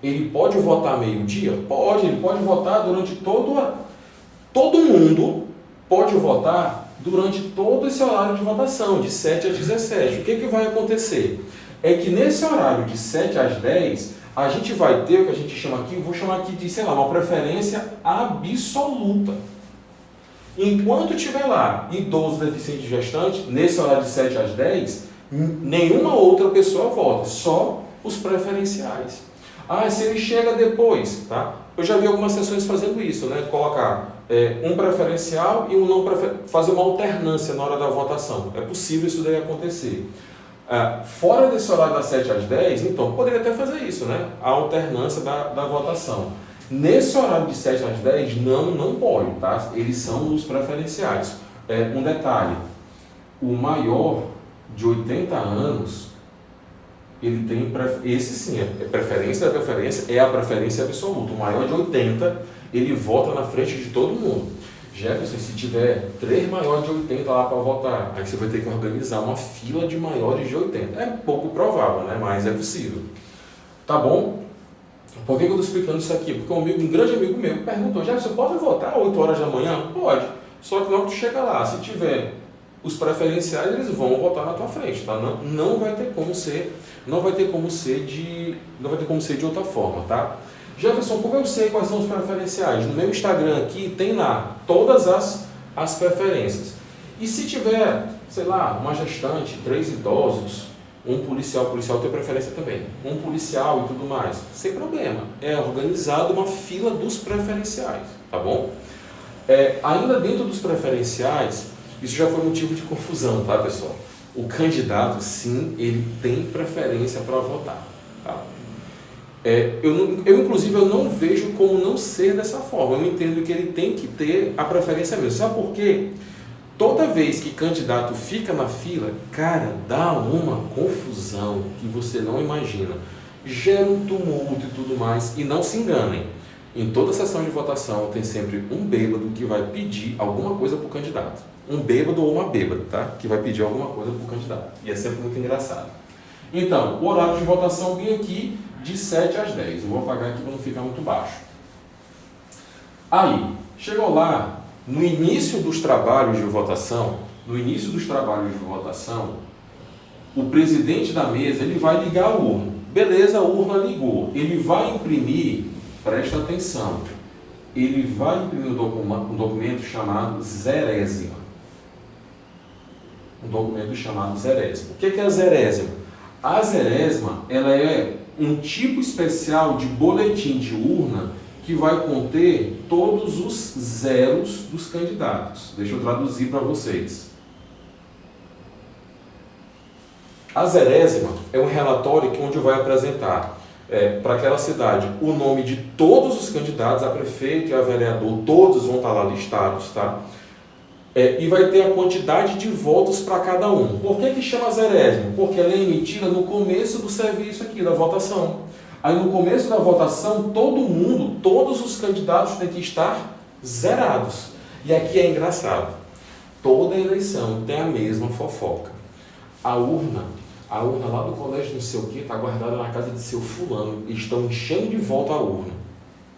Ele pode votar meio-dia? Pode, ele pode votar durante todo mundo pode votar durante todo esse horário de votação, de 7 às 17. O que vai acontecer? É que nesse horário de 7 às 10, a gente vai ter o que a gente chama aqui, eu vou chamar aqui de, sei lá, uma preferência absoluta. Enquanto tiver lá idoso, deficiente e gestante, nesse horário de 7 às 10, nenhuma outra pessoa vota, só os preferenciais. Ah, se ele chega depois, tá? Eu já vi algumas sessões fazendo isso, né? Colocar um preferencial e um não preferencial, fazer uma alternância na hora da votação. É possível isso daí acontecer. Fora desse horário das 7 às 10, então, poderia até fazer isso, né? A alternância da votação. Nesse horário de 7 às 10, não pode, tá? Eles são os preferenciais. Um detalhe, o maior de 80 anos, ele tem, esse sim, preferência, é a preferência absoluta. O maior de 80, ele vota na frente de todo mundo. Jefferson, se tiver 3 maiores de 80 lá para votar, aí você vai ter que organizar uma fila de maiores de 80. É pouco provável, né? Mas é possível. Tá bom? Por que eu estou explicando isso aqui? Porque um grande amigo meu perguntou, Jefferson, pode votar às 8 horas da manhã? Pode. Só que não que tu chega lá, se tiver os preferenciais, eles vão votar na tua frente, tá? Não vai ter como ser de outra forma, tá? Jefferson, como eu sei quais são os preferenciais? No meu Instagram aqui tem lá todas as preferências. E se tiver, sei lá, uma gestante, 3 idosos, um policial, o policial tem preferência também, um policial e tudo mais, sem problema. É organizado uma fila dos preferenciais, tá bom? Ainda dentro dos preferenciais, isso já foi motivo de confusão, tá, pessoal? O candidato, sim, ele tem preferência para votar, tá? Inclusive, eu não vejo como não ser dessa forma. Eu entendo que ele tem que ter a preferência mesmo. Sabe por quê? Toda vez que candidato fica na fila, cara, dá uma confusão que você não imagina. Gera um tumulto e tudo mais. E não se enganem. Em toda sessão de votação tem sempre um bêbado que vai pedir alguma coisa para o candidato. Um bêbado ou uma bêbada, tá? Que vai pedir alguma coisa para o candidato. E é sempre muito engraçado. Então, o horário de votação bem aqui, de 7 às 10. Eu vou apagar aqui para não ficar muito baixo. Aí, chegou lá, no início dos trabalhos de votação, o presidente da mesa, ele vai ligar a urna. Beleza, a urna ligou. Ele vai imprimir, presta atenção, ele vai imprimir um documento chamado zerésima. O que é a zerésima? A zerésima, ela é um tipo especial de boletim de urna que vai conter todos os zeros dos candidatos. Deixa eu traduzir para vocês. A zerésima é um relatório onde vai apresentar para aquela cidade o nome de todos os candidatos, a prefeito e a vereador, todos vão estar lá listados, tá? E vai ter a quantidade de votos para cada um. Por que chama zerésima? Porque ela é emitida no começo do serviço aqui, da votação. Aí no começo da votação, todos os candidatos têm que estar zerados. E aqui é engraçado. Toda eleição tem a mesma fofoca. A urna lá do colégio não sei o que está guardada na casa de seu fulano. E estão enchendo de volta a urna.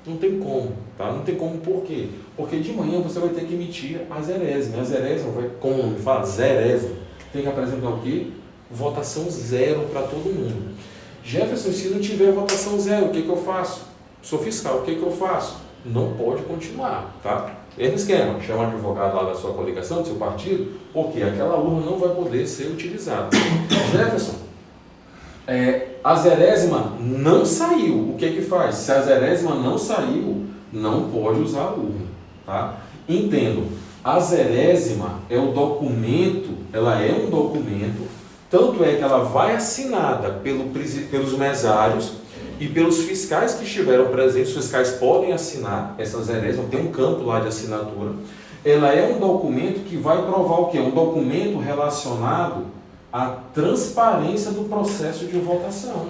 Não tem como, tá? Não tem como por quê? Porque de manhã você vai ter que emitir a zerésima. A zerésima, como me fala, zerésima, tem que apresentar o quê? Votação zero para todo mundo. Jefferson, se não tiver votação zero, o que eu faço? Sou fiscal, o que eu faço? Não pode continuar, tá? Mesmo esquema, chama o advogado lá da sua coligação, do seu partido, porque aquela urna não vai poder ser utilizada. Jefferson, a zerésima não saiu, o que faz? Se a zerésima não saiu, não pode usar a urna, tá? Entendo, a zerésima é um documento, tanto é que ela vai assinada pelos mesários e pelos fiscais que estiveram presentes. Os fiscais podem assinar essa zerésima, tem um campo lá de assinatura. Ela é um documento que vai provar o quê? Um documento relacionado à transparência do processo de votação.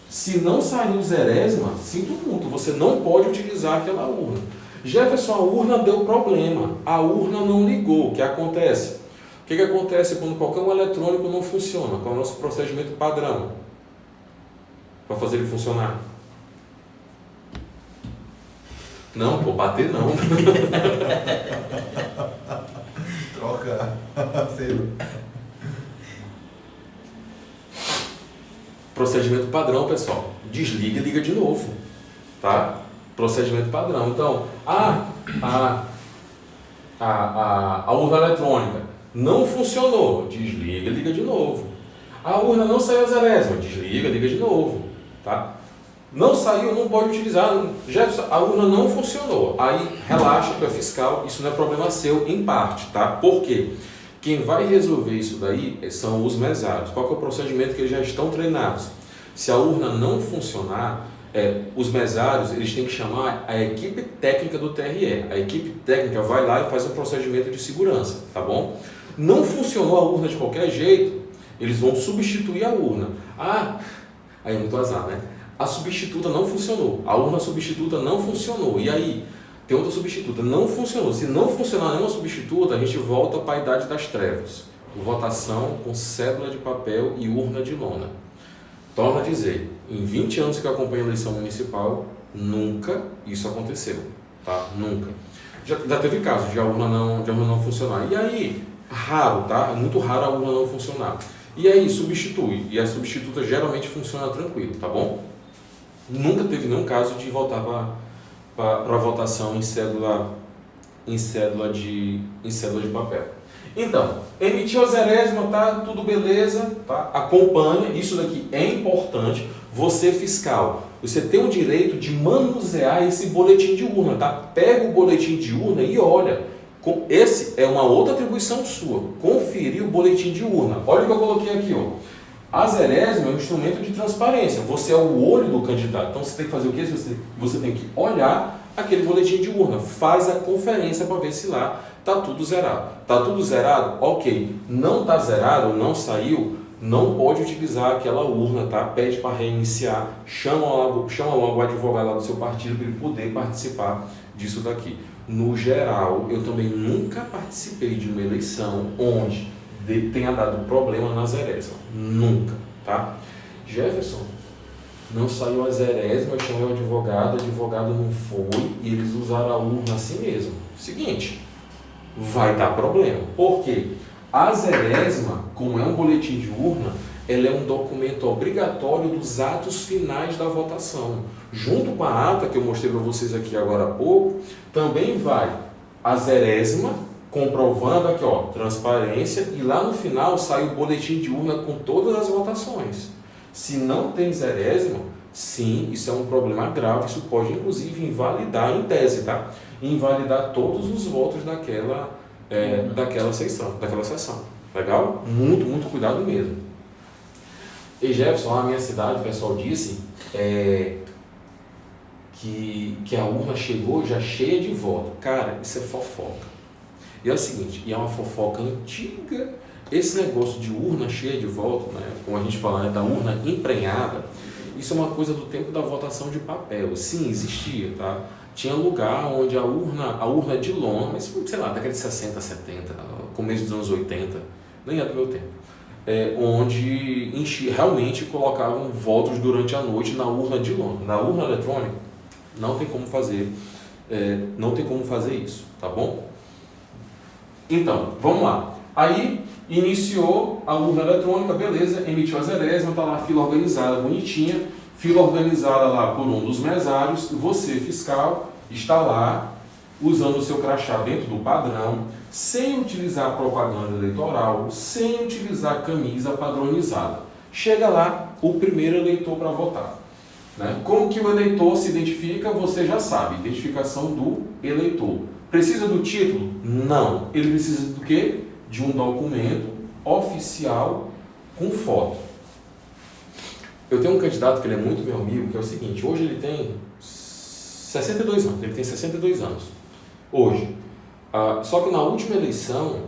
Se não saiu zerésima, sinto muito, você não pode utilizar aquela urna. Jefferson, a urna deu problema, a urna não ligou, o que acontece? O que acontece quando qualquer um eletrônico não funciona? Qual é o nosso procedimento padrão para fazer ele funcionar? Não, pô, bater não. Troca. Procedimento padrão, pessoal. Desliga e liga de novo. Tá? Procedimento padrão. Então, a urna eletrônica não funcionou, desliga e liga de novo. A urna não saiu a zerésima, desliga e liga de novo. Tá? Não saiu, não pode utilizar. Jefferson, a urna não funcionou. Aí relaxa, tu é fiscal, isso não é problema seu, em parte. Tá? Por quê? Quem vai resolver isso daí são os mesários. Qual que é o procedimento que eles já estão treinados? Se a urna não funcionar, os mesários eles têm que chamar a equipe técnica do TRE. A equipe técnica vai lá e faz um procedimento de segurança, tá bom? Não funcionou a urna de qualquer jeito, eles vão substituir a urna. Aí é muito azar, né? A substituta não funcionou, a urna substituta não funcionou. E aí? Tem outra substituta, não funcionou. Se não funcionar nenhuma substituta, a gente volta para a idade das trevas. Votação com cédula de papel e urna de lona. Torno a dizer, em 20 anos que eu acompanho a eleição municipal, nunca isso aconteceu, tá? Nunca. Já teve casos de a urna não funcionar. E aí, raro, tá? É muito raro a urna não funcionar. E aí, substitui. E a substituta geralmente funciona tranquilo, tá bom? Nunca teve nenhum caso de voltar para votação em cédula em cédula de papel. Então, emitiu a zerésima, tá? Tudo beleza, tá? Acompanha, isso daqui é importante. Você fiscal, você tem o direito de manusear esse boletim de urna, tá? Pega o boletim de urna e olha. Esse é uma outra atribuição sua, conferir o boletim de urna. Olha o que eu coloquei aqui, ó. A zerésima é um instrumento de transparência, você é o olho do candidato, então você tem que fazer o quê? Você tem que olhar aquele boletim de urna, faz a conferência para ver se lá está tudo zerado. Está tudo zerado? Ok. Não está zerado, não saiu, não pode utilizar aquela urna, tá? Pede para reiniciar, chama logo o advogado lá do seu partido para ele poder participar disso daqui. No geral, eu também nunca participei de uma eleição onde tenha dado problema na zerésima. Nunca, tá? Jefferson, não saiu a zerésima, eu chamei o advogado não foi e eles usaram a urna assim mesmo. Seguinte, vai dar problema. Por quê? A zerésima, como é um boletim de urna, ela é um documento obrigatório dos atos finais da votação. Junto com a ata que eu mostrei para vocês aqui agora há pouco, também vai a zerésima, comprovando aqui, ó, transparência, e lá no final sai o boletim de urna com todas as votações. Se não tem zerésima, sim, isso é um problema grave, isso pode inclusive invalidar, em tese, tá? Invalidar todos os votos daquela sessão. Legal? Muito, muito cuidado mesmo. E Jefferson, lá na minha cidade, o pessoal disse que a urna chegou já cheia de voto. Cara, isso é fofoca. E é o seguinte, e é uma fofoca antiga, esse negócio de urna cheia de voto, né, como a gente fala, né, da urna emprenhada, isso é uma coisa do tempo da votação de papel. Sim, existia, tá? Tinha lugar onde a urna de lona, mas sei lá, década de 60, 70, começo dos anos 80, nem é do meu tempo, onde realmente colocavam votos durante a noite na urna de lona. Na urna eletrônica, não tem como fazer isso, tá bom? Então, vamos lá. Aí, iniciou a urna eletrônica, beleza, emitiu a zerésima, está lá a fila organizada, bonitinha, fila organizada lá por um dos mesários, você, fiscal, está lá, usando o seu crachá dentro do padrão, sem utilizar propaganda eleitoral, sem utilizar camisa padronizada. Chega lá o primeiro eleitor para votar. Né? Como que o eleitor se identifica, você já sabe, identificação do eleitor. Precisa do título? Não. Ele precisa do quê? De um documento oficial com foto. Eu tenho um candidato que ele é muito meu amigo, que é o seguinte, hoje ele tem 62 anos, hoje. Só que na última eleição,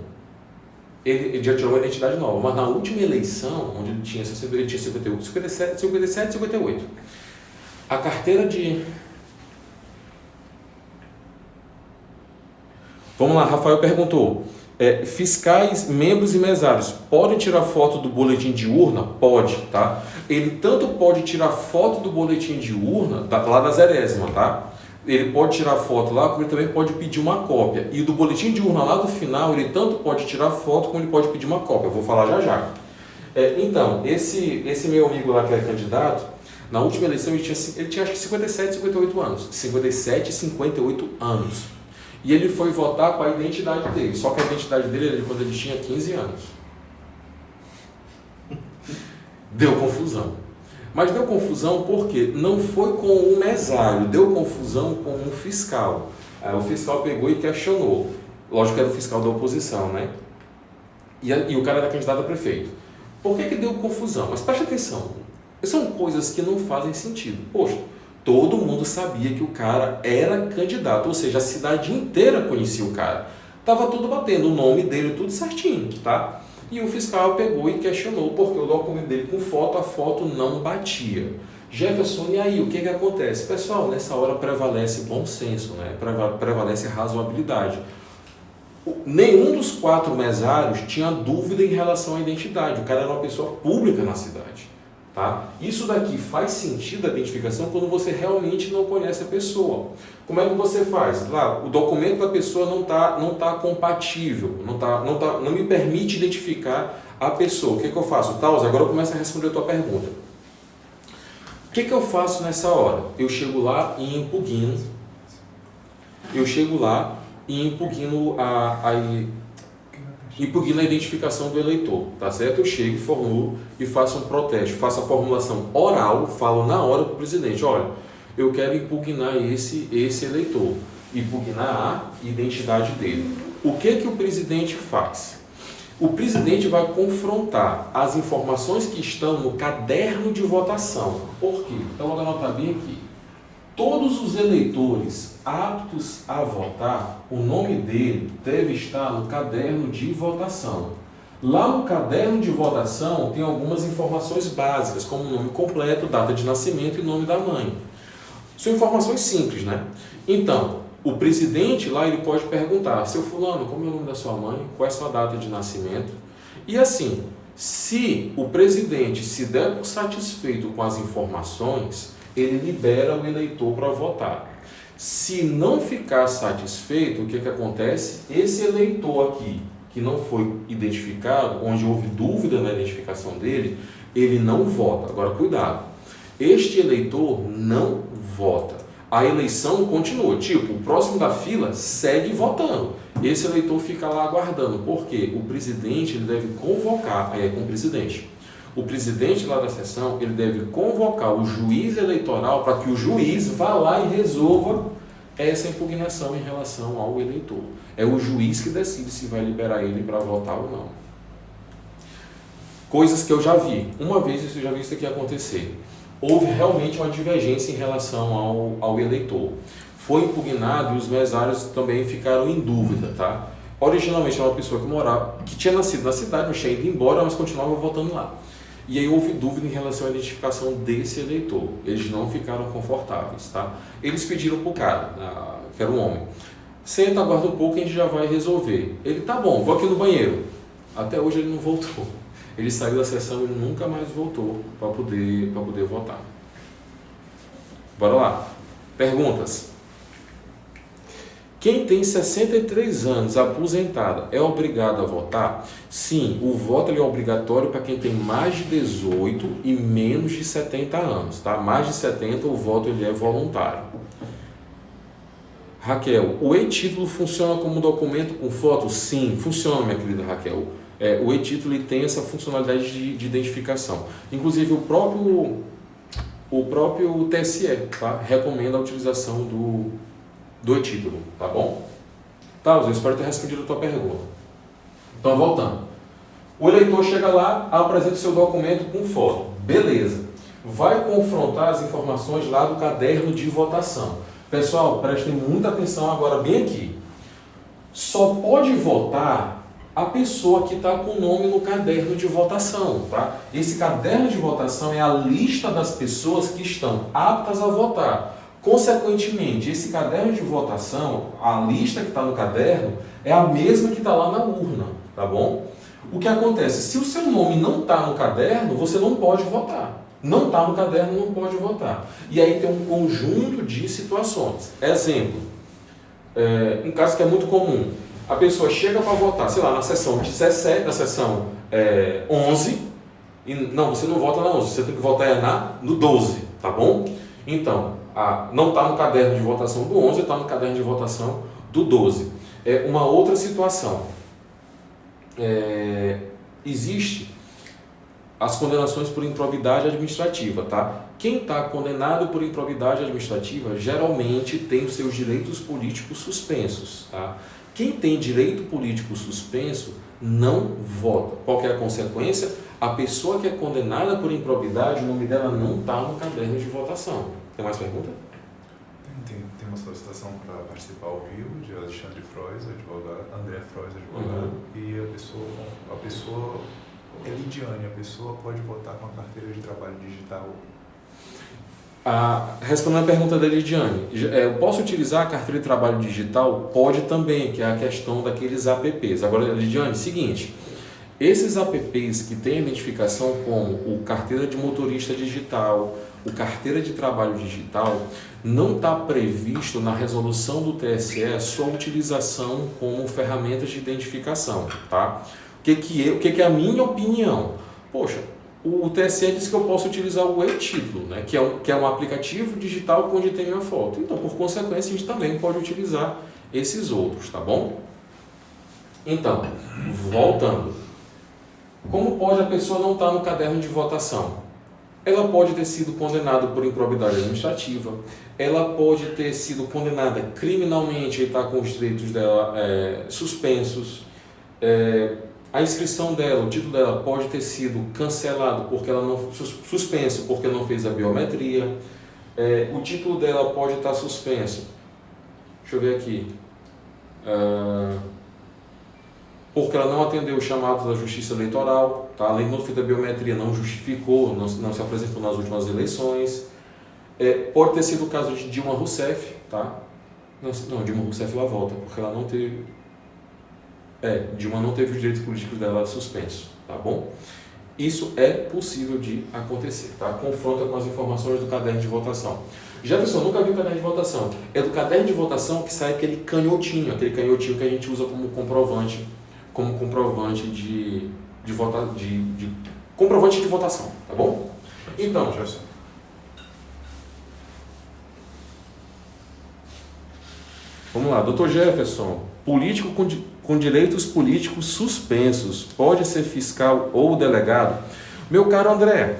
ele já tirou uma identidade nova, mas na última eleição, onde ele tinha 57, 58, a carteira de... Vamos lá, Rafael perguntou, fiscais, membros e mesários podem tirar foto do boletim de urna? Pode, tá? Ele tanto pode tirar foto do boletim de urna, lá da zerésima, tá? Ele pode tirar foto lá, como ele também pode pedir uma cópia. E do boletim de urna lá do final, ele tanto pode tirar foto, como ele pode pedir uma cópia. Eu vou falar já já. Então, esse meu amigo lá que é candidato, na última eleição ele tinha acho que 57, 58 anos. 57, 58 anos. E ele foi votar com a identidade dele. Só que a identidade dele era de quando ele tinha 15 anos. Deu confusão. Mas deu confusão porque não foi com o mesário, deu confusão com o fiscal. Aí o fiscal pegou e questionou. Lógico que era o fiscal da oposição, né? E o cara era candidato a prefeito. Por que deu confusão? Mas preste atenção. São coisas que não fazem sentido. Poxa, todo mundo sabia que o cara era candidato, ou seja, a cidade inteira conhecia o cara. Tava tudo batendo, o nome dele, tudo certinho, tá? E o fiscal pegou e questionou porque o documento dele com foto, a foto não batia. Jefferson, e aí, o que acontece? Pessoal, nessa hora prevalece bom senso, né? Prevalece razoabilidade. Nenhum dos 4 mesários tinha dúvida em relação à identidade. O cara era uma pessoa pública na cidade. Tá? Isso daqui faz sentido a identificação quando você realmente não conhece a pessoa. Como é que você faz? Lá, o documento da pessoa não tá compatível, não me permite identificar a pessoa. O que eu faço? Taus, agora eu começo a responder a tua pergunta. O que eu faço nessa hora? Eu chego lá e impugno. Eu chego lá e impugna a identificação do eleitor, tá certo? Eu chego, formulo e faço um protesto, faço a formulação oral, falo na hora para o presidente, olha, eu quero impugnar esse eleitor, impugnar a identidade dele. O que o presidente faz? O presidente vai confrontar as informações que estão no caderno de votação. Por quê? Então, vou anotar bem aqui. Todos os eleitores aptos a votar, o nome dele deve estar no caderno de votação. Lá no caderno de votação tem algumas informações básicas, como nome completo, data de nascimento e nome da mãe. São informações simples, né? Então, o presidente lá ele pode perguntar, seu fulano, como é o nome da sua mãe? Qual é a sua data de nascimento? E assim, se o presidente se der por satisfeito com as informações, ele libera o eleitor para votar. Se não ficar satisfeito, o que acontece? Esse eleitor aqui, que não foi identificado, onde houve dúvida na identificação dele, ele não vota. Agora, cuidado. Este eleitor não vota. A eleição continua. Tipo, o próximo da fila segue votando. Esse eleitor fica lá aguardando. Por quê? O presidente ele deve convocar, aí é com o presidente. O presidente lá da sessão, ele deve convocar o juiz eleitoral para que o juiz vá lá e resolva essa impugnação em relação ao eleitor. É o juiz que decide se vai liberar ele para votar ou não. Coisas que eu já vi. Uma vez eu já vi isso aqui acontecer. Houve realmente uma divergência em relação ao eleitor. Foi impugnado e os mesários também ficaram em dúvida, tá? Originalmente era uma pessoa que tinha nascido na cidade, não tinha ido embora, mas continuava votando lá. E aí houve dúvida em relação à identificação desse eleitor. Eles não ficaram confortáveis, tá? Eles pediram para o cara, que era um homem, senta, aguarda um pouco e a gente já vai resolver. Ele, tá bom, vou aqui no banheiro. Até hoje ele não voltou. Ele saiu da sessão e nunca mais voltou para poder votar. Bora lá. Perguntas. Quem tem 63 anos, aposentado, é obrigado a votar? Sim, o voto é obrigatório para quem tem mais de 18 e menos de 70 anos. Tá? Mais de 70, o voto ele é voluntário. Raquel, o e-título funciona como documento com foto? Sim, funciona, minha querida Raquel. O e-título ele tem essa funcionalidade de identificação. Inclusive, o próprio TSE tá? Recomenda a utilização do e-título, tá bom? Tá, eu espero ter respondido a tua pergunta. Então, voltando. O eleitor chega lá, apresenta o seu documento com foto. Beleza. Vai confrontar as informações lá do caderno de votação. Pessoal, prestem muita atenção agora bem aqui. Só pode votar a pessoa que está com o nome no caderno de votação, tá? Esse caderno de votação é a lista das pessoas que estão aptas a votar. Consequentemente, esse caderno de votação, a lista que está no caderno, é a mesma que está lá na urna, tá bom? O que acontece? Se o seu nome não está no caderno, você não pode votar. Não está no caderno, não pode votar. E aí tem um conjunto de situações. Exemplo, um caso que é muito comum. A pessoa chega para votar, sei lá, na sessão 17, na sessão 11, e não, você não vota na 11, você tem que votar no 12, tá bom? Então, não está no caderno de votação do 11, está no caderno de votação do 12. Uma outra situação, existe as condenações por improbidade administrativa, tá? Quem está condenado por improbidade administrativa geralmente tem os seus direitos políticos suspensos, tá? Quem tem direito político suspenso não vota. Qual que é a consequência? A pessoa que é condenada por improbidade, o nome dela não está no caderno de votação. Tem mais pergunta? Tem uma solicitação para participar ao vivo de Alexandre Frois, advogado, André Frois, advogado, e a pessoa é Lidiane, a pessoa pode votar com a carteira de trabalho digital. Respondendo a pergunta da Lidiane, eu posso utilizar a carteira de trabalho digital? Pode também, que é a questão daqueles apps. Agora, Lidiane, seguinte, esses apps que têm identificação como o carteira de motorista digital, o carteira de trabalho digital, não está previsto na resolução do TSE a sua utilização como ferramentas de identificação, tá? O que é a minha opinião? Poxa, o TSE diz que eu posso utilizar o e-título, né, que é um aplicativo digital onde tem minha foto. Então, por consequência, a gente também pode utilizar esses outros, tá bom? Então, voltando. Como pode a pessoa não estar no caderno de votação? Ela pode ter sido condenada por improbidade administrativa, ela pode ter sido condenada criminalmente e estar com os direitos dela suspensos, a inscrição dela, o título dela pode ter sido cancelado porque ela não suspenso porque não fez a biometria, o título dela pode estar suspenso. Deixa eu ver aqui. Porque ela não atendeu os chamados da Justiça Eleitoral, tá? Além de não ter feito a biometria, não justificou, não se apresentou nas últimas eleições. Pode ter sido o caso de Dilma Rousseff, tá? Não, Dilma Rousseff ela volta, porque ela não teve... Dilma não teve os direitos políticos dela suspensos, tá bom? Isso é possível de acontecer, tá? Confronta com as informações do caderno de votação. Jefferson, nunca vi o caderno de votação. É do caderno de votação que sai aquele canhotinho que a gente usa como comprovante de comprovante de votação, tá bom? Então, Jefferson. Vamos lá, Dr. Jefferson, político com direitos políticos suspensos, pode ser fiscal ou delegado? Meu caro André,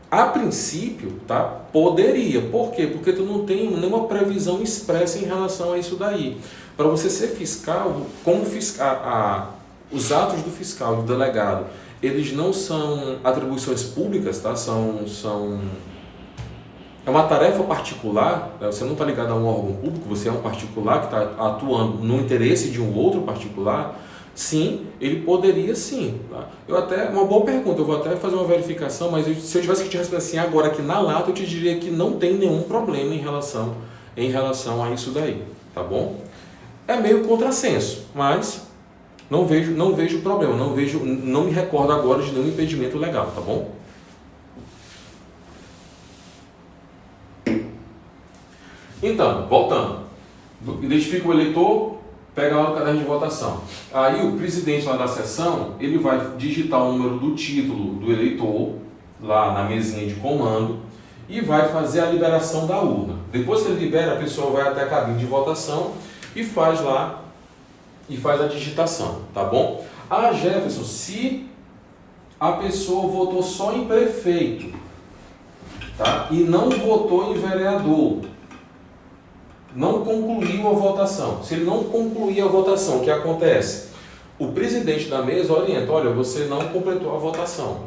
a princípio, tá, poderia. Por quê? Porque tu não tem nenhuma previsão expressa em relação a isso daí. Para você ser fiscal, como os atos do fiscal e do delegado, eles não são atribuições públicas, tá? É uma tarefa particular, né? Você não está ligado a um órgão público, você é um particular que está atuando no interesse de um outro particular. Sim, ele poderia sim. Tá? Uma boa pergunta, eu vou até fazer uma verificação, mas se eu tivesse que te responder assim agora aqui na lata, eu te diria que não tem nenhum problema em relação a isso daí, tá bom? É meio contrassenso, mas não vejo problema, não me recordo agora de nenhum impedimento legal, tá bom? Então, voltando, identifica o eleitor, pega lá o caderno de votação. Aí o presidente lá da sessão, ele vai digitar o número do título do eleitor, lá na mesinha de comando, e vai fazer a liberação da urna. Depois que ele libera, a pessoa vai até a cabine de votação e faz a digitação, tá bom? Jefferson, se a pessoa votou só em prefeito, tá? E não votou em vereador, não concluiu a votação. Se ele não concluir a votação, o que acontece? O presidente da mesa orienta, olha, você não completou a votação.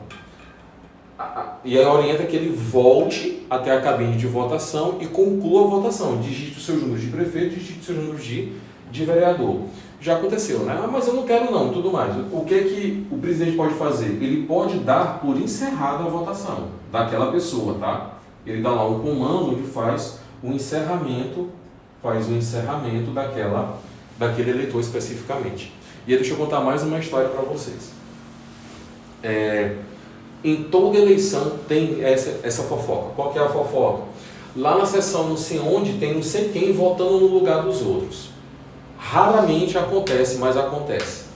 E aí orienta que ele volte até a cabine de votação e conclua a votação. Digite os seus números de prefeito, digite os seus números de vereador. Já aconteceu, né? Mas eu não quero não, tudo mais. O que o presidente pode fazer? Ele pode dar por encerrada a votação daquela pessoa, tá? Ele dá lá um comando onde faz o encerramento daquele eleitor especificamente. E aí deixa eu contar mais uma história para vocês. Em toda eleição tem essa fofoca. Qual que é a fofoca? Lá na sessão não sei onde tem não sei quem votando no lugar dos outros. Raramente acontece, mas acontece.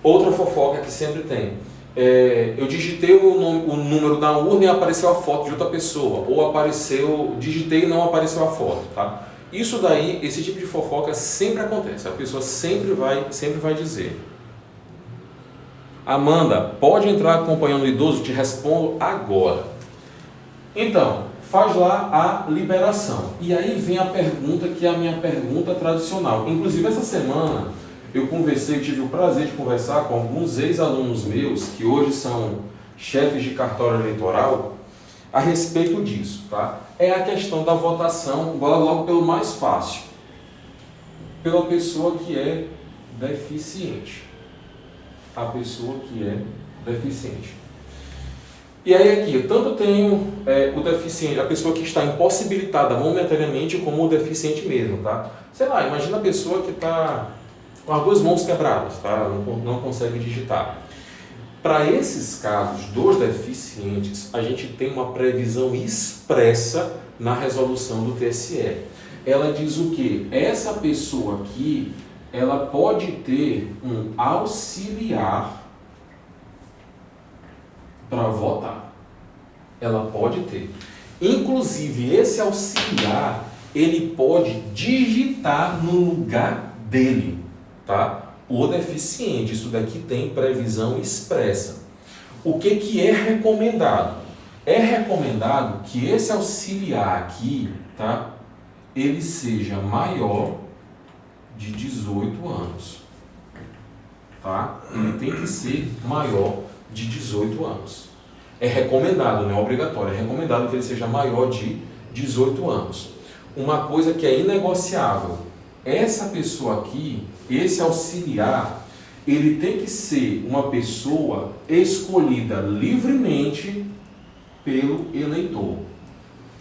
Outra fofoca que sempre tem. Eu digitei o número da urna e apareceu a foto de outra pessoa. Ou digitei e não apareceu a foto, tá? Isso daí, esse tipo de fofoca sempre acontece. A pessoa sempre vai dizer. Amanda, pode entrar acompanhando o idoso? Te respondo agora. Então, faz lá a liberação. E aí vem a pergunta que é a minha pergunta tradicional. Inclusive, essa semana eu tive o prazer de conversar com alguns ex-alunos meus, que hoje são chefes de cartório eleitoral, a respeito disso, tá? É a questão da votação, bora logo pelo mais fácil. Pela pessoa que é deficiente. A pessoa que é deficiente. E aí aqui, eu tanto tenho o deficiente, a pessoa que está impossibilitada momentaneamente, como o deficiente mesmo, tá? Sei lá, imagina a pessoa que está com as duas mãos quebradas, tá? Não consegue digitar. Para esses casos dos deficientes, a gente tem uma previsão expressa na resolução do TSE. Ela diz o quê? Essa pessoa aqui, ela pode ter um auxiliar para votar. Ela pode ter. Inclusive, esse auxiliar, ele pode digitar no lugar dele, tá? O deficiente, isso daqui tem previsão expressa. O que é recomendado? É recomendado que esse auxiliar aqui, tá? Ele seja maior de 18 anos, tá? Ele tem que ser maior de 18 anos. É recomendado, não é obrigatório, é recomendado que ele seja maior de 18 anos. Uma coisa que é inegociável, essa pessoa aqui, esse auxiliar, ele tem que ser uma pessoa escolhida livremente pelo eleitor.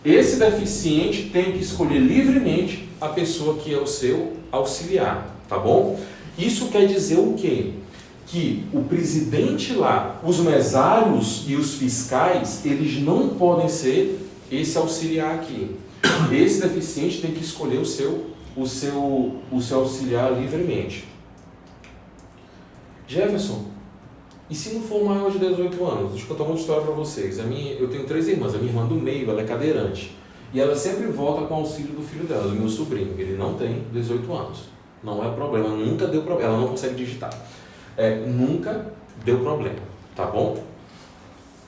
Esse deficiente tem que escolher livremente a pessoa que é o seu auxiliar, tá bom? Isso quer dizer o quê? Que o presidente lá, os mesários e os fiscais, eles não podem ser esse auxiliar aqui. Esse deficiente tem que escolher o seu auxiliar livremente. Jefferson, e se não for maior de 18 anos? Deixa eu contar uma história para vocês. Eu tenho 3 irmãs. A minha irmã do meio, ela é cadeirante. E ela sempre volta com o auxílio do filho dela, do meu sobrinho. Ele não tem 18 anos. Não é problema, nunca deu problema. Ela não consegue digitar. Nunca deu problema, tá bom?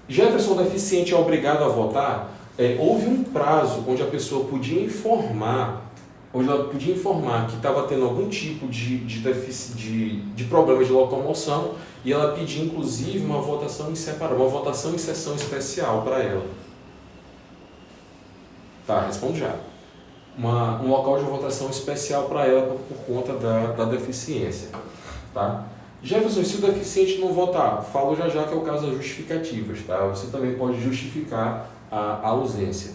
Jefferson, deficiente é obrigado a votar? Houve um prazo onde a pessoa podia informar, que estava tendo algum tipo de problema de locomoção, e ela pedia inclusive uma votação em separado, uma votação em sessão especial para ela. Tá, respondo já. Um local de votação especial para ela por conta da deficiência. Tá? Jefferson, e se o deficiente não votar? Falo já que é o caso das justificativas. Tá? Você também pode justificar a ausência.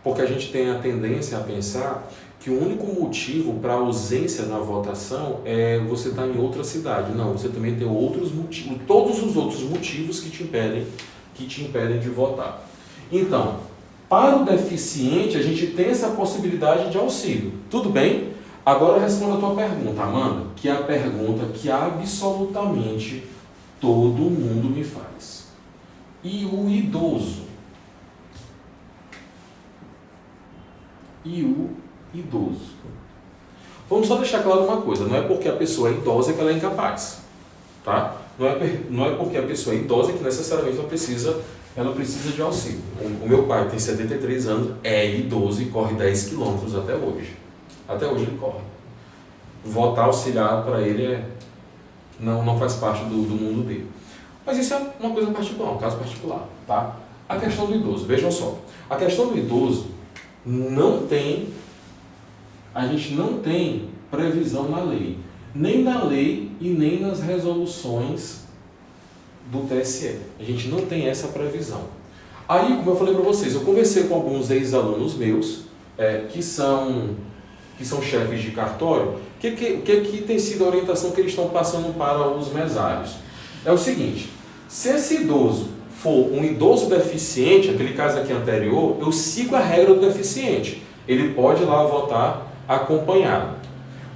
Porque a gente tem a tendência a pensar que o único motivo para a ausência na votação é você estar em outra cidade. Não, você também tem outros motivos, todos os outros motivos que te impedem de votar. Então, para o deficiente, a gente tem essa possibilidade de auxílio. Tudo bem? Agora responda a tua pergunta, Amanda, que é a pergunta que absolutamente todo mundo me faz. E o idoso? E o idoso? Vamos só deixar claro uma coisa, não é porque a pessoa é idosa que ela é incapaz, tá? Não é porque a pessoa é idosa que necessariamente ela precisa de auxílio. O meu pai tem 73 anos, é idoso e corre 10 quilômetros até hoje. Até hoje ele corre. Votar auxiliar para ele não faz parte do mundo dele. Mas isso é uma coisa particular, um caso particular, tá? A questão do idoso, vejam só. A questão do idoso a gente não tem previsão na lei. Nem na lei e nem nas resoluções do TSE. A gente não tem essa previsão. Aí, como eu falei para vocês, eu conversei com alguns ex-alunos meus, que são chefes de cartório. O que tem sido a orientação que eles estão passando para os mesários? É o seguinte: se esse idoso for um idoso deficiente, aquele caso aqui anterior, eu sigo a regra do deficiente. Ele pode ir lá votar acompanhado.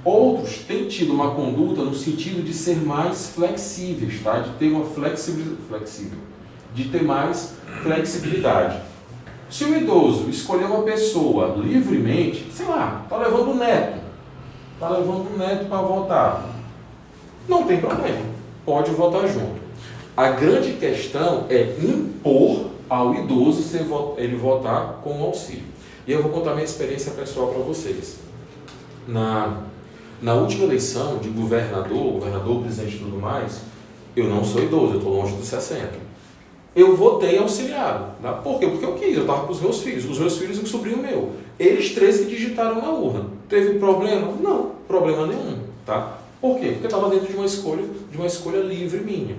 Outros têm tido uma conduta no sentido de ser mais flexíveis, tá? De ter uma de ter mais flexibilidade. Se o idoso escolher uma pessoa livremente, sei lá, está levando o neto para votar, não tem problema, pode votar junto. A grande questão é impor ao idoso ele votar com auxílio. E eu vou contar minha experiência pessoal para vocês. Na última eleição de governador, presidente e tudo mais, eu não sou idoso, eu estou longe dos 60. Eu votei auxiliado. Tá? Por quê? Porque eu quis, eu estava com os meus filhos e o sobrinho meu. Eles 3 que digitaram na urna. Teve problema? Não, problema nenhum. Tá? Por quê? Porque eu estava dentro de uma escolha livre minha.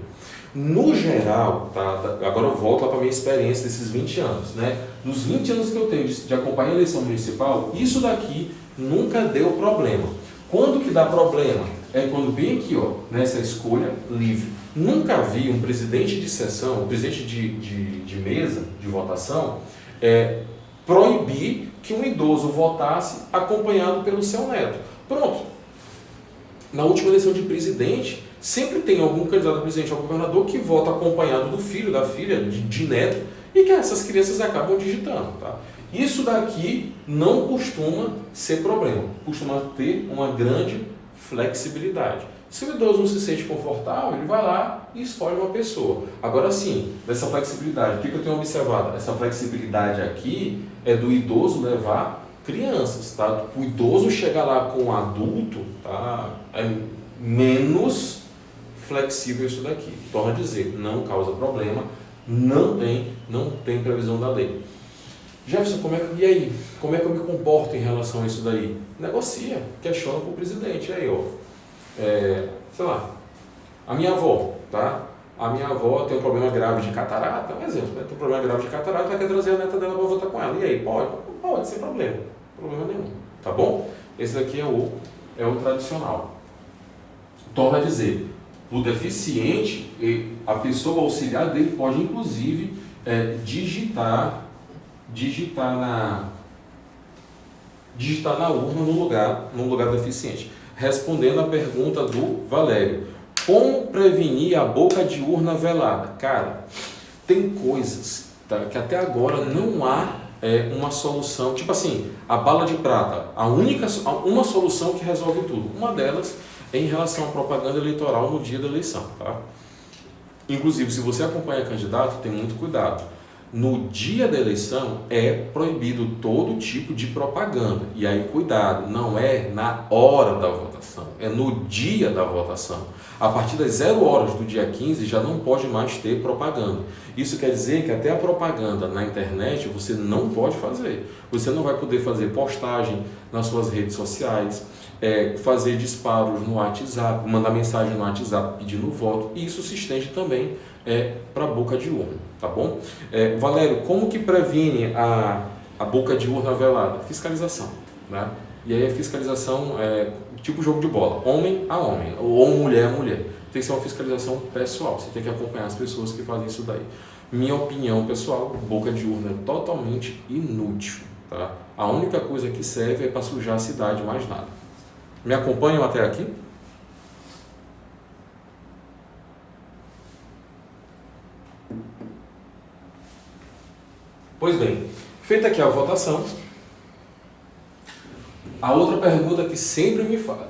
No geral, tá? Agora eu volto lá para a minha experiência desses 20 anos. Né? Nos 20 anos que eu tenho de acompanhar a eleição municipal, isso daqui nunca deu problema. Quando que dá problema? É quando vem aqui, ó, nessa escolha livre. Nunca vi um presidente de sessão, um presidente de mesa de votação, proibir que um idoso votasse acompanhado pelo seu neto. Pronto. Na última eleição de presidente, Sempre tem algum candidato a presidente ou governador que vota acompanhado do filho, da filha, de neto, e que essas crianças acabam digitando. Tá? Isso daqui não costuma ser problema, costuma ter uma grande flexibilidade. Se o idoso não se sente confortável, ele vai lá e escolhe uma pessoa. Agora sim, dessa flexibilidade, o que eu tenho observado? Essa flexibilidade aqui é do idoso levar crianças, tá? O idoso chegar lá com um adulto, tá? É menos flexível isso daqui. Torna a dizer, não causa problema, não tem previsão da lei. Jefferson, e aí? Como é que eu me comporto em relação a isso daí? Negocia, questiona para o presidente. Aí, ó, sei lá, a minha avó, tá? A minha avó tem um problema grave de catarata, um exemplo, né? Tem um problema grave de catarata, ela quer trazer a neta dela para votar com ela. E aí, pode, sem problema nenhum, tá bom? Esse daqui é o tradicional. Torna a dizer, o deficiente, a pessoa auxiliar dele pode inclusive digitar na urna no lugar deficiente. Respondendo a pergunta do Valério, como prevenir a boca de urna velada? Cara, tem coisas, tá, que até agora não há uma solução, tipo assim, a bala de prata, uma solução que resolve tudo. Uma delas é em relação à propaganda eleitoral no dia da eleição. Tá? Inclusive, se você acompanha candidato, tem muito cuidado. No dia da eleição é proibido todo tipo de propaganda. E aí, cuidado, não é na hora da votação, é no dia da votação. A partir das 0 horas do dia 15 já não pode mais ter propaganda. Isso quer dizer que até a propaganda na internet você não pode fazer. Você não vai poder fazer postagem nas suas redes sociais, fazer disparos no WhatsApp, mandar mensagem no WhatsApp pedindo voto. E isso se estende também para a boca de urna, tá bom? Valério, como que previne a boca de urna velada? Fiscalização, né? E aí a fiscalização tipo jogo de bola, homem a homem, ou mulher a mulher. Tem que ser uma fiscalização pessoal, você tem que acompanhar as pessoas que fazem isso daí. Minha opinião pessoal, boca de urna é totalmente inútil, tá? A única coisa que serve é para sujar a cidade, mais nada. Me acompanham até aqui? Pois bem, feita aqui a votação, a outra pergunta que sempre me fazem: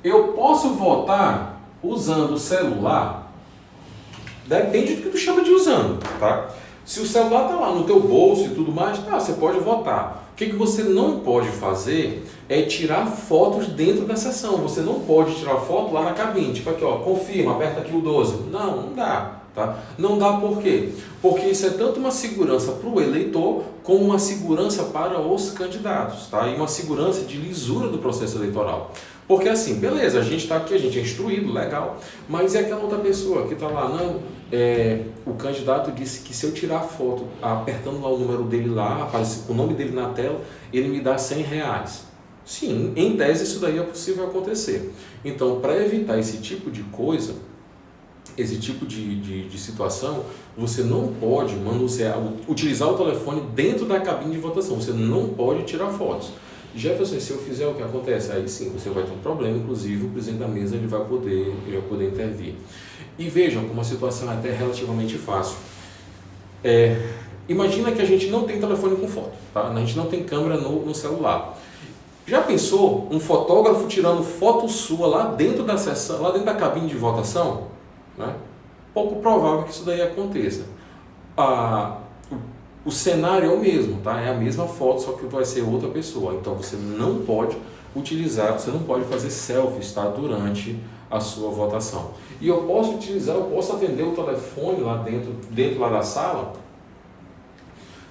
eu posso votar usando o celular? Depende do que tu chama de usando, tá? Se o celular está lá no teu bolso e tudo mais, tá, você pode votar. O que você não pode fazer é tirar fotos dentro da sessão. Você não pode tirar foto lá na cabine, tipo aqui, ó, confirma, aperta aqui o 12. Não dá. Tá? Não dá por quê? Porque isso é tanto uma segurança para o eleitor, como uma segurança para os candidatos, tá? E uma segurança de lisura do processo eleitoral. Porque assim, beleza, a gente está aqui, a gente é instruído, legal, mas é aquela outra pessoa que está lá, não, o candidato disse que se eu tirar a foto, apertando lá o número dele lá, aparece o nome dele na tela, ele me dá R$100. Sim, em tese isso daí é possível acontecer. Então, para evitar esse tipo de coisa, esse tipo de situação, você não pode utilizar o telefone dentro da cabine de votação, você não pode tirar fotos. Jefferson, se eu fizer, o que acontece? Aí sim, você vai ter um problema, inclusive o presidente da mesa ele vai poder intervir. E vejam como a situação é até relativamente fácil. Imagina que a gente não tem telefone com foto, tá? A gente não tem câmera no celular. Já pensou um fotógrafo tirando foto sua lá dentro da sessão, lá dentro da cabine de votação? Né? Pouco provável que isso daí aconteça. O cenário é o mesmo, tá? É a mesma foto, só que vai ser outra pessoa. Então você não pode utilizar, você não pode fazer selfies, tá? Durante a sua votação. E eu posso atender o telefone lá dentro lá da sala?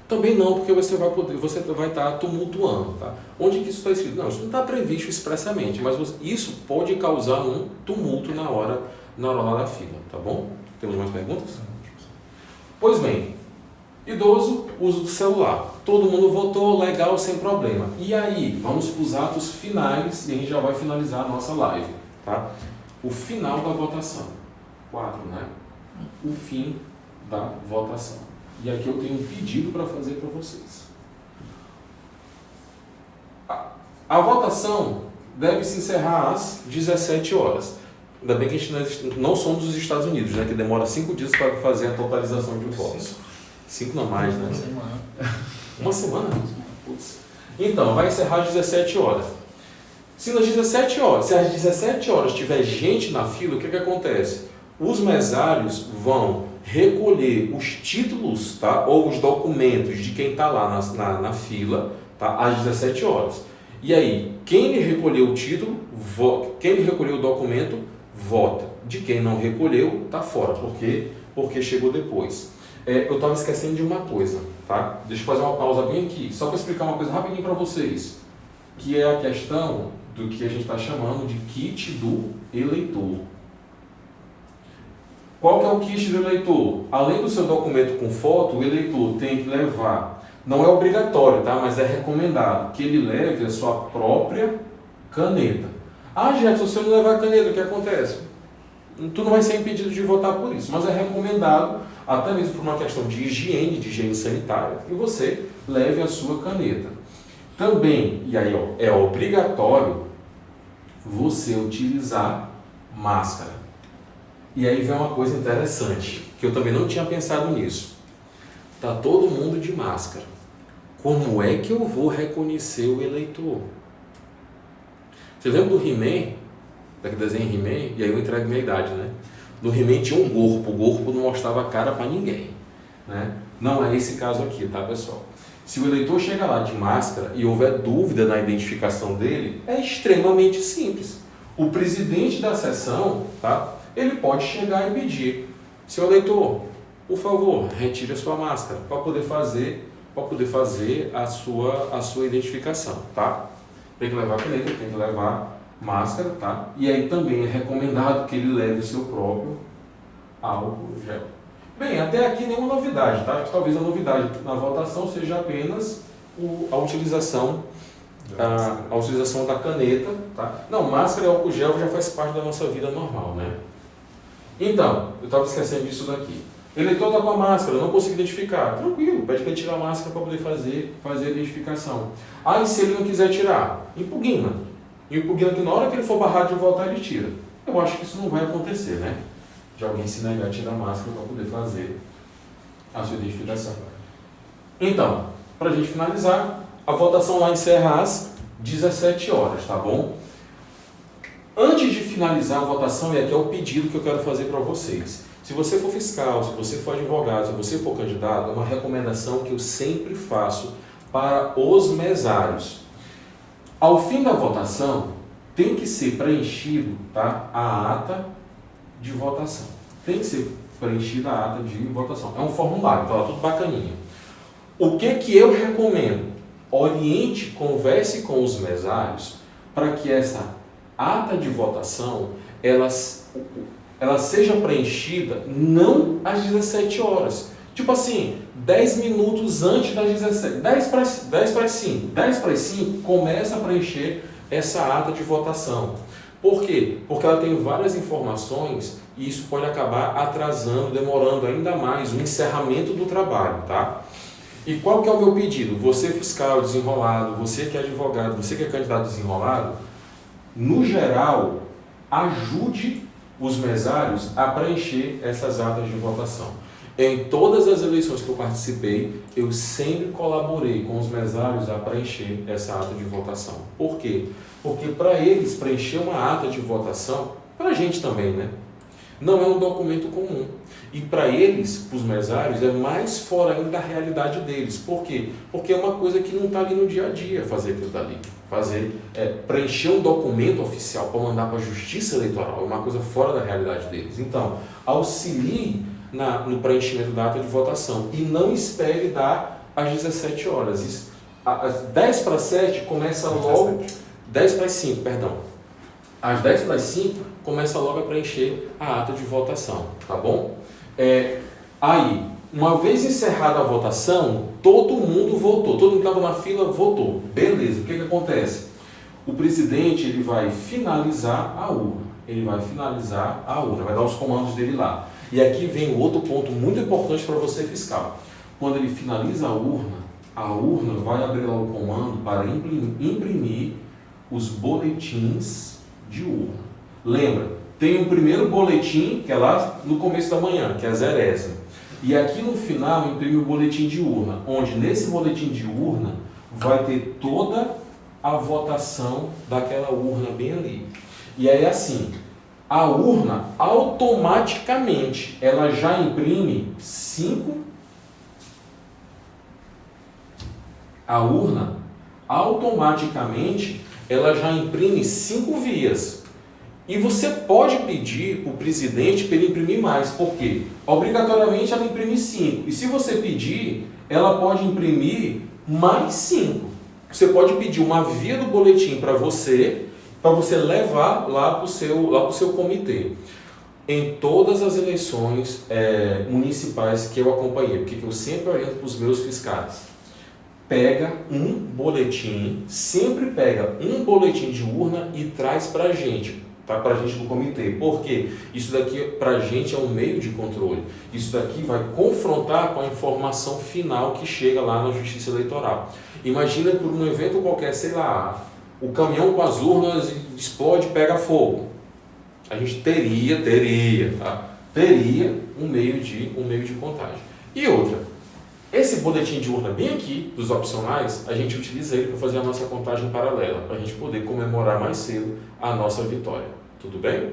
Também não, porque você vai estar tumultuando, tá? Onde que isso está escrito? Não, isso não está previsto expressamente, mas isso pode causar um tumulto na hora lá da fila, tá bom? Temos mais perguntas? Pois bem, idoso, uso do celular. Todo mundo votou, legal, sem problema. E aí, vamos para os atos finais e a gente já vai finalizar a nossa live, tá? O final da votação. 4, né? O fim da votação. E aqui eu tenho um pedido para fazer para vocês. A votação deve se encerrar às 17 horas. Ainda bem que a gente não somos os Estados Unidos, né? Que demora 5 dias para fazer a totalização de votos. 5 não mais, né? Uma semana? Putz. Então, vai encerrar às 17 horas. Se às 17 horas tiver gente na fila, o que acontece? Os mesários vão recolher os títulos, tá? Ou os documentos de quem está lá na fila, tá? Às 17 horas. E aí, quem lhe recolheu o título, vota. Quem lhe recolheu o documento, vota. De quem não recolheu, está fora. Por quê? Porque chegou depois. Eu estava esquecendo de uma coisa, tá? Deixa eu fazer uma pausa bem aqui, só para explicar uma coisa rapidinho para vocês, que é a questão do que a gente está chamando de kit do eleitor. Qual que é o kit do eleitor? Além do seu documento com foto, o eleitor tem que levar, não é obrigatório, tá? Mas é recomendado que ele leve a sua própria caneta. Ah, Jefferson, se eu não levar a caneta, o que acontece? Tu não vai ser impedido de votar por isso, mas é recomendado, até mesmo por uma questão de higiene sanitária, que você leve a sua caneta. Também, e aí ó, é obrigatório você utilizar máscara. E aí vem uma coisa interessante, que eu também não tinha pensado nisso. Tá todo mundo de máscara. Como é que eu vou reconhecer o eleitor? Você lembra do He-Man? Daquele desenho He-Man? E aí eu entrego minha idade, né? No He-Man tinha um gorpo, o gorpo não mostrava a cara para ninguém, né? Não é esse caso aqui, tá, pessoal? Se o eleitor chega lá de máscara e houver dúvida na identificação dele, é extremamente simples. O presidente da sessão, tá? Ele pode chegar e pedir: seu eleitor, por favor, retire a sua máscara para poder fazer a sua identificação, tá? Tem que levar caneta, tem que levar máscara, tá? E aí também é recomendado que ele leve o seu próprio álcool gel. Bem, até aqui nenhuma novidade, tá? Talvez a novidade na votação seja apenas a utilização da caneta, tá? Não, máscara e álcool gel já faz parte da nossa vida normal, né? Então, eu estava esquecendo disso daqui. O eleitor está com a máscara, não consigo identificar. Tranquilo, pede para ele tirar a máscara para poder fazer a identificação. Aí, se ele não quiser tirar, impugna. Impugna que na hora que ele for barrado de votar, ele tira. Eu acho que isso não vai acontecer, né? De alguém se negar a tirar a máscara para poder fazer a sua identificação. Então, para a gente finalizar, a votação lá encerra às 17 horas, tá bom? Antes de finalizar a votação, e aqui é o pedido que eu quero fazer para vocês. Se você for fiscal, se você for advogado, se você for candidato, é uma recomendação que eu sempre faço para os mesários. Ao fim da votação, tem que ser preenchido, tá, a ata de votação. Tem que ser preenchida a ata de votação. É um formulário, tá lá tudo bacaninha. O que eu recomendo? Oriente, converse com os mesários para que essa ata de votação ela seja preenchida não às 17 horas. Tipo assim, 10 minutos antes das 17, 10 para as 5. 10 para as 5 começa a preencher essa ata de votação. Por quê? Porque ela tem várias informações e isso pode acabar atrasando, demorando ainda mais o encerramento do trabalho, tá? E qual que é o meu pedido? Você fiscal desenrolado, você que é advogado, você que é candidato desenrolado, no geral, ajude os mesários a preencher essas atas de votação. Em todas as eleições que eu participei, eu sempre colaborei com os mesários a preencher essa ata de votação. Por quê? Porque para eles preencher uma ata de votação, para a gente também, né? Não é um documento comum. E para eles, para os mesários, é mais fora ainda da realidade deles. Por quê? Porque é uma coisa que não está ali no dia a dia fazer aquilo dali. Preencher um documento oficial para mandar para a Justiça Eleitoral é uma coisa fora da realidade deles. Então, auxilie no preenchimento da ata de votação e não espere dar às 17 horas. Às 10 para 7 começa logo... 10 para 5, perdão. Às 10 para 5 começa logo a preencher a ata de votação, tá bom? Aí, uma vez encerrada a votação, todo mundo votou, todo mundo que estava na fila votou. Beleza, o que acontece? O presidente ele vai finalizar a urna, vai dar os comandos dele lá. E aqui vem outro ponto muito importante para você fiscal. Quando ele finaliza a urna vai abrir lá o comando para imprimir os boletins de urna. Lembra, tem o primeiro boletim, que é lá no começo da manhã, que é a 0ª. E aqui no final imprime o boletim de urna, onde nesse boletim de urna vai ter toda a votação daquela urna bem ali. E aí assim, a urna automaticamente ela já imprime 5. A urna automaticamente ela já imprime 5 vias. E você pode pedir para o presidente para ele imprimir mais. Por quê? Obrigatoriamente ela imprime 5. E se você pedir, ela pode imprimir mais 5. Você pode pedir uma via do boletim para você levar lá para o seu comitê. Em todas as eleições municipais que eu acompanhei, porque eu sempre oriento para os meus fiscais, pega um boletim, sempre pega um boletim de urna e traz para a gente. Tá, para a gente do comitê, porque isso daqui para a gente é um meio de controle, isso daqui vai confrontar com a informação final que chega lá na Justiça Eleitoral. Imagina por um evento qualquer, sei lá, o caminhão com as urnas explode, pega fogo. A gente teria um meio de contagem. E outra, esse boletim de urna bem aqui, dos opcionais, a gente utiliza ele para fazer a nossa contagem paralela, para a gente poder comemorar mais cedo a nossa vitória. Tudo bem?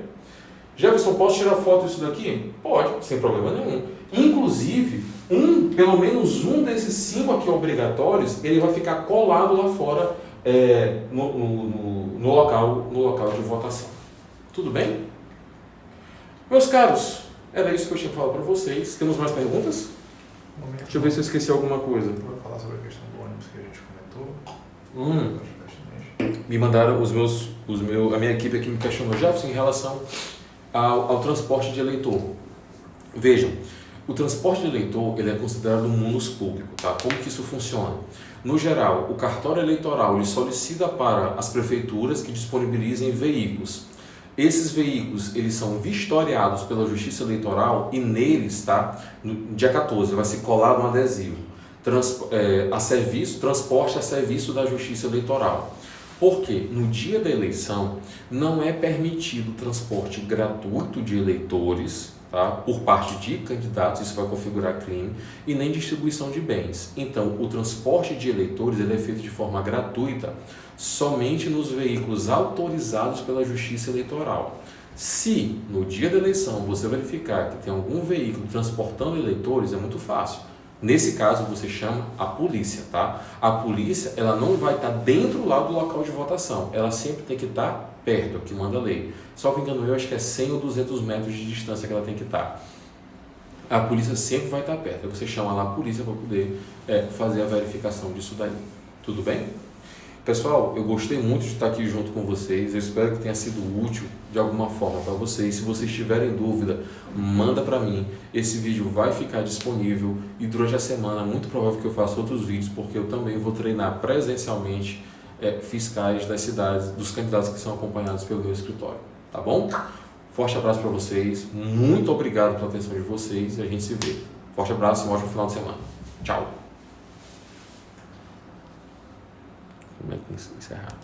Jefferson, posso tirar foto disso daqui? Pode, sem problema nenhum. Inclusive, pelo menos um desses 5 aqui obrigatórios, ele vai ficar colado lá fora no local de votação. Tudo bem? Meus caros, era isso que eu tinha que falar para vocês. Temos mais perguntas? Deixa eu ver se eu esqueci alguma coisa. Vou falar sobre a questão do ônibus que a gente comentou. Me mandaram a minha equipe aqui me questionou, Jefferson, em relação ao transporte de eleitor. Vejam, o transporte de eleitor ele é considerado um munus público, tá? Como que isso funciona? No geral, o cartório eleitoral ele solicita para as prefeituras que disponibilizem veículos. Esses veículos, eles são vistoriados pela Justiça Eleitoral e neles, tá, no dia 14, vai ser colado um adesivo, transporte a serviço da Justiça Eleitoral. Porque no dia da eleição não é permitido transporte gratuito de eleitores, tá, por parte de candidatos, isso vai configurar crime, e nem distribuição de bens. Então, o transporte de eleitores ele é feito de forma gratuita somente nos veículos autorizados pela Justiça Eleitoral. Se no dia da eleição você verificar que tem algum veículo transportando eleitores, é muito fácil. Nesse caso, você chama a polícia, tá? A polícia, ela não vai estar dentro lá do local de votação. Ela sempre tem que estar perto, que manda a lei. Só me engano, eu acho que é 100 ou 200 metros de distância que ela tem que estar. A polícia sempre vai estar perto. Aí você chama lá a polícia para poder fazer a verificação disso daí. Tudo bem? Pessoal, eu gostei muito de estar aqui junto com vocês. Eu espero que tenha sido útil de alguma forma para vocês. Se vocês tiverem dúvida, manda para mim. Esse vídeo vai ficar disponível e durante a semana, muito provável que eu faça outros vídeos, porque eu também vou treinar presencialmente fiscais das cidades, dos candidatos que são acompanhados pelo meu escritório. Tá bom? Forte abraço para vocês. Muito obrigado pela atenção de vocês e a gente se vê. Forte abraço e um ótimo final de semana. Tchau. Como é que encerrar?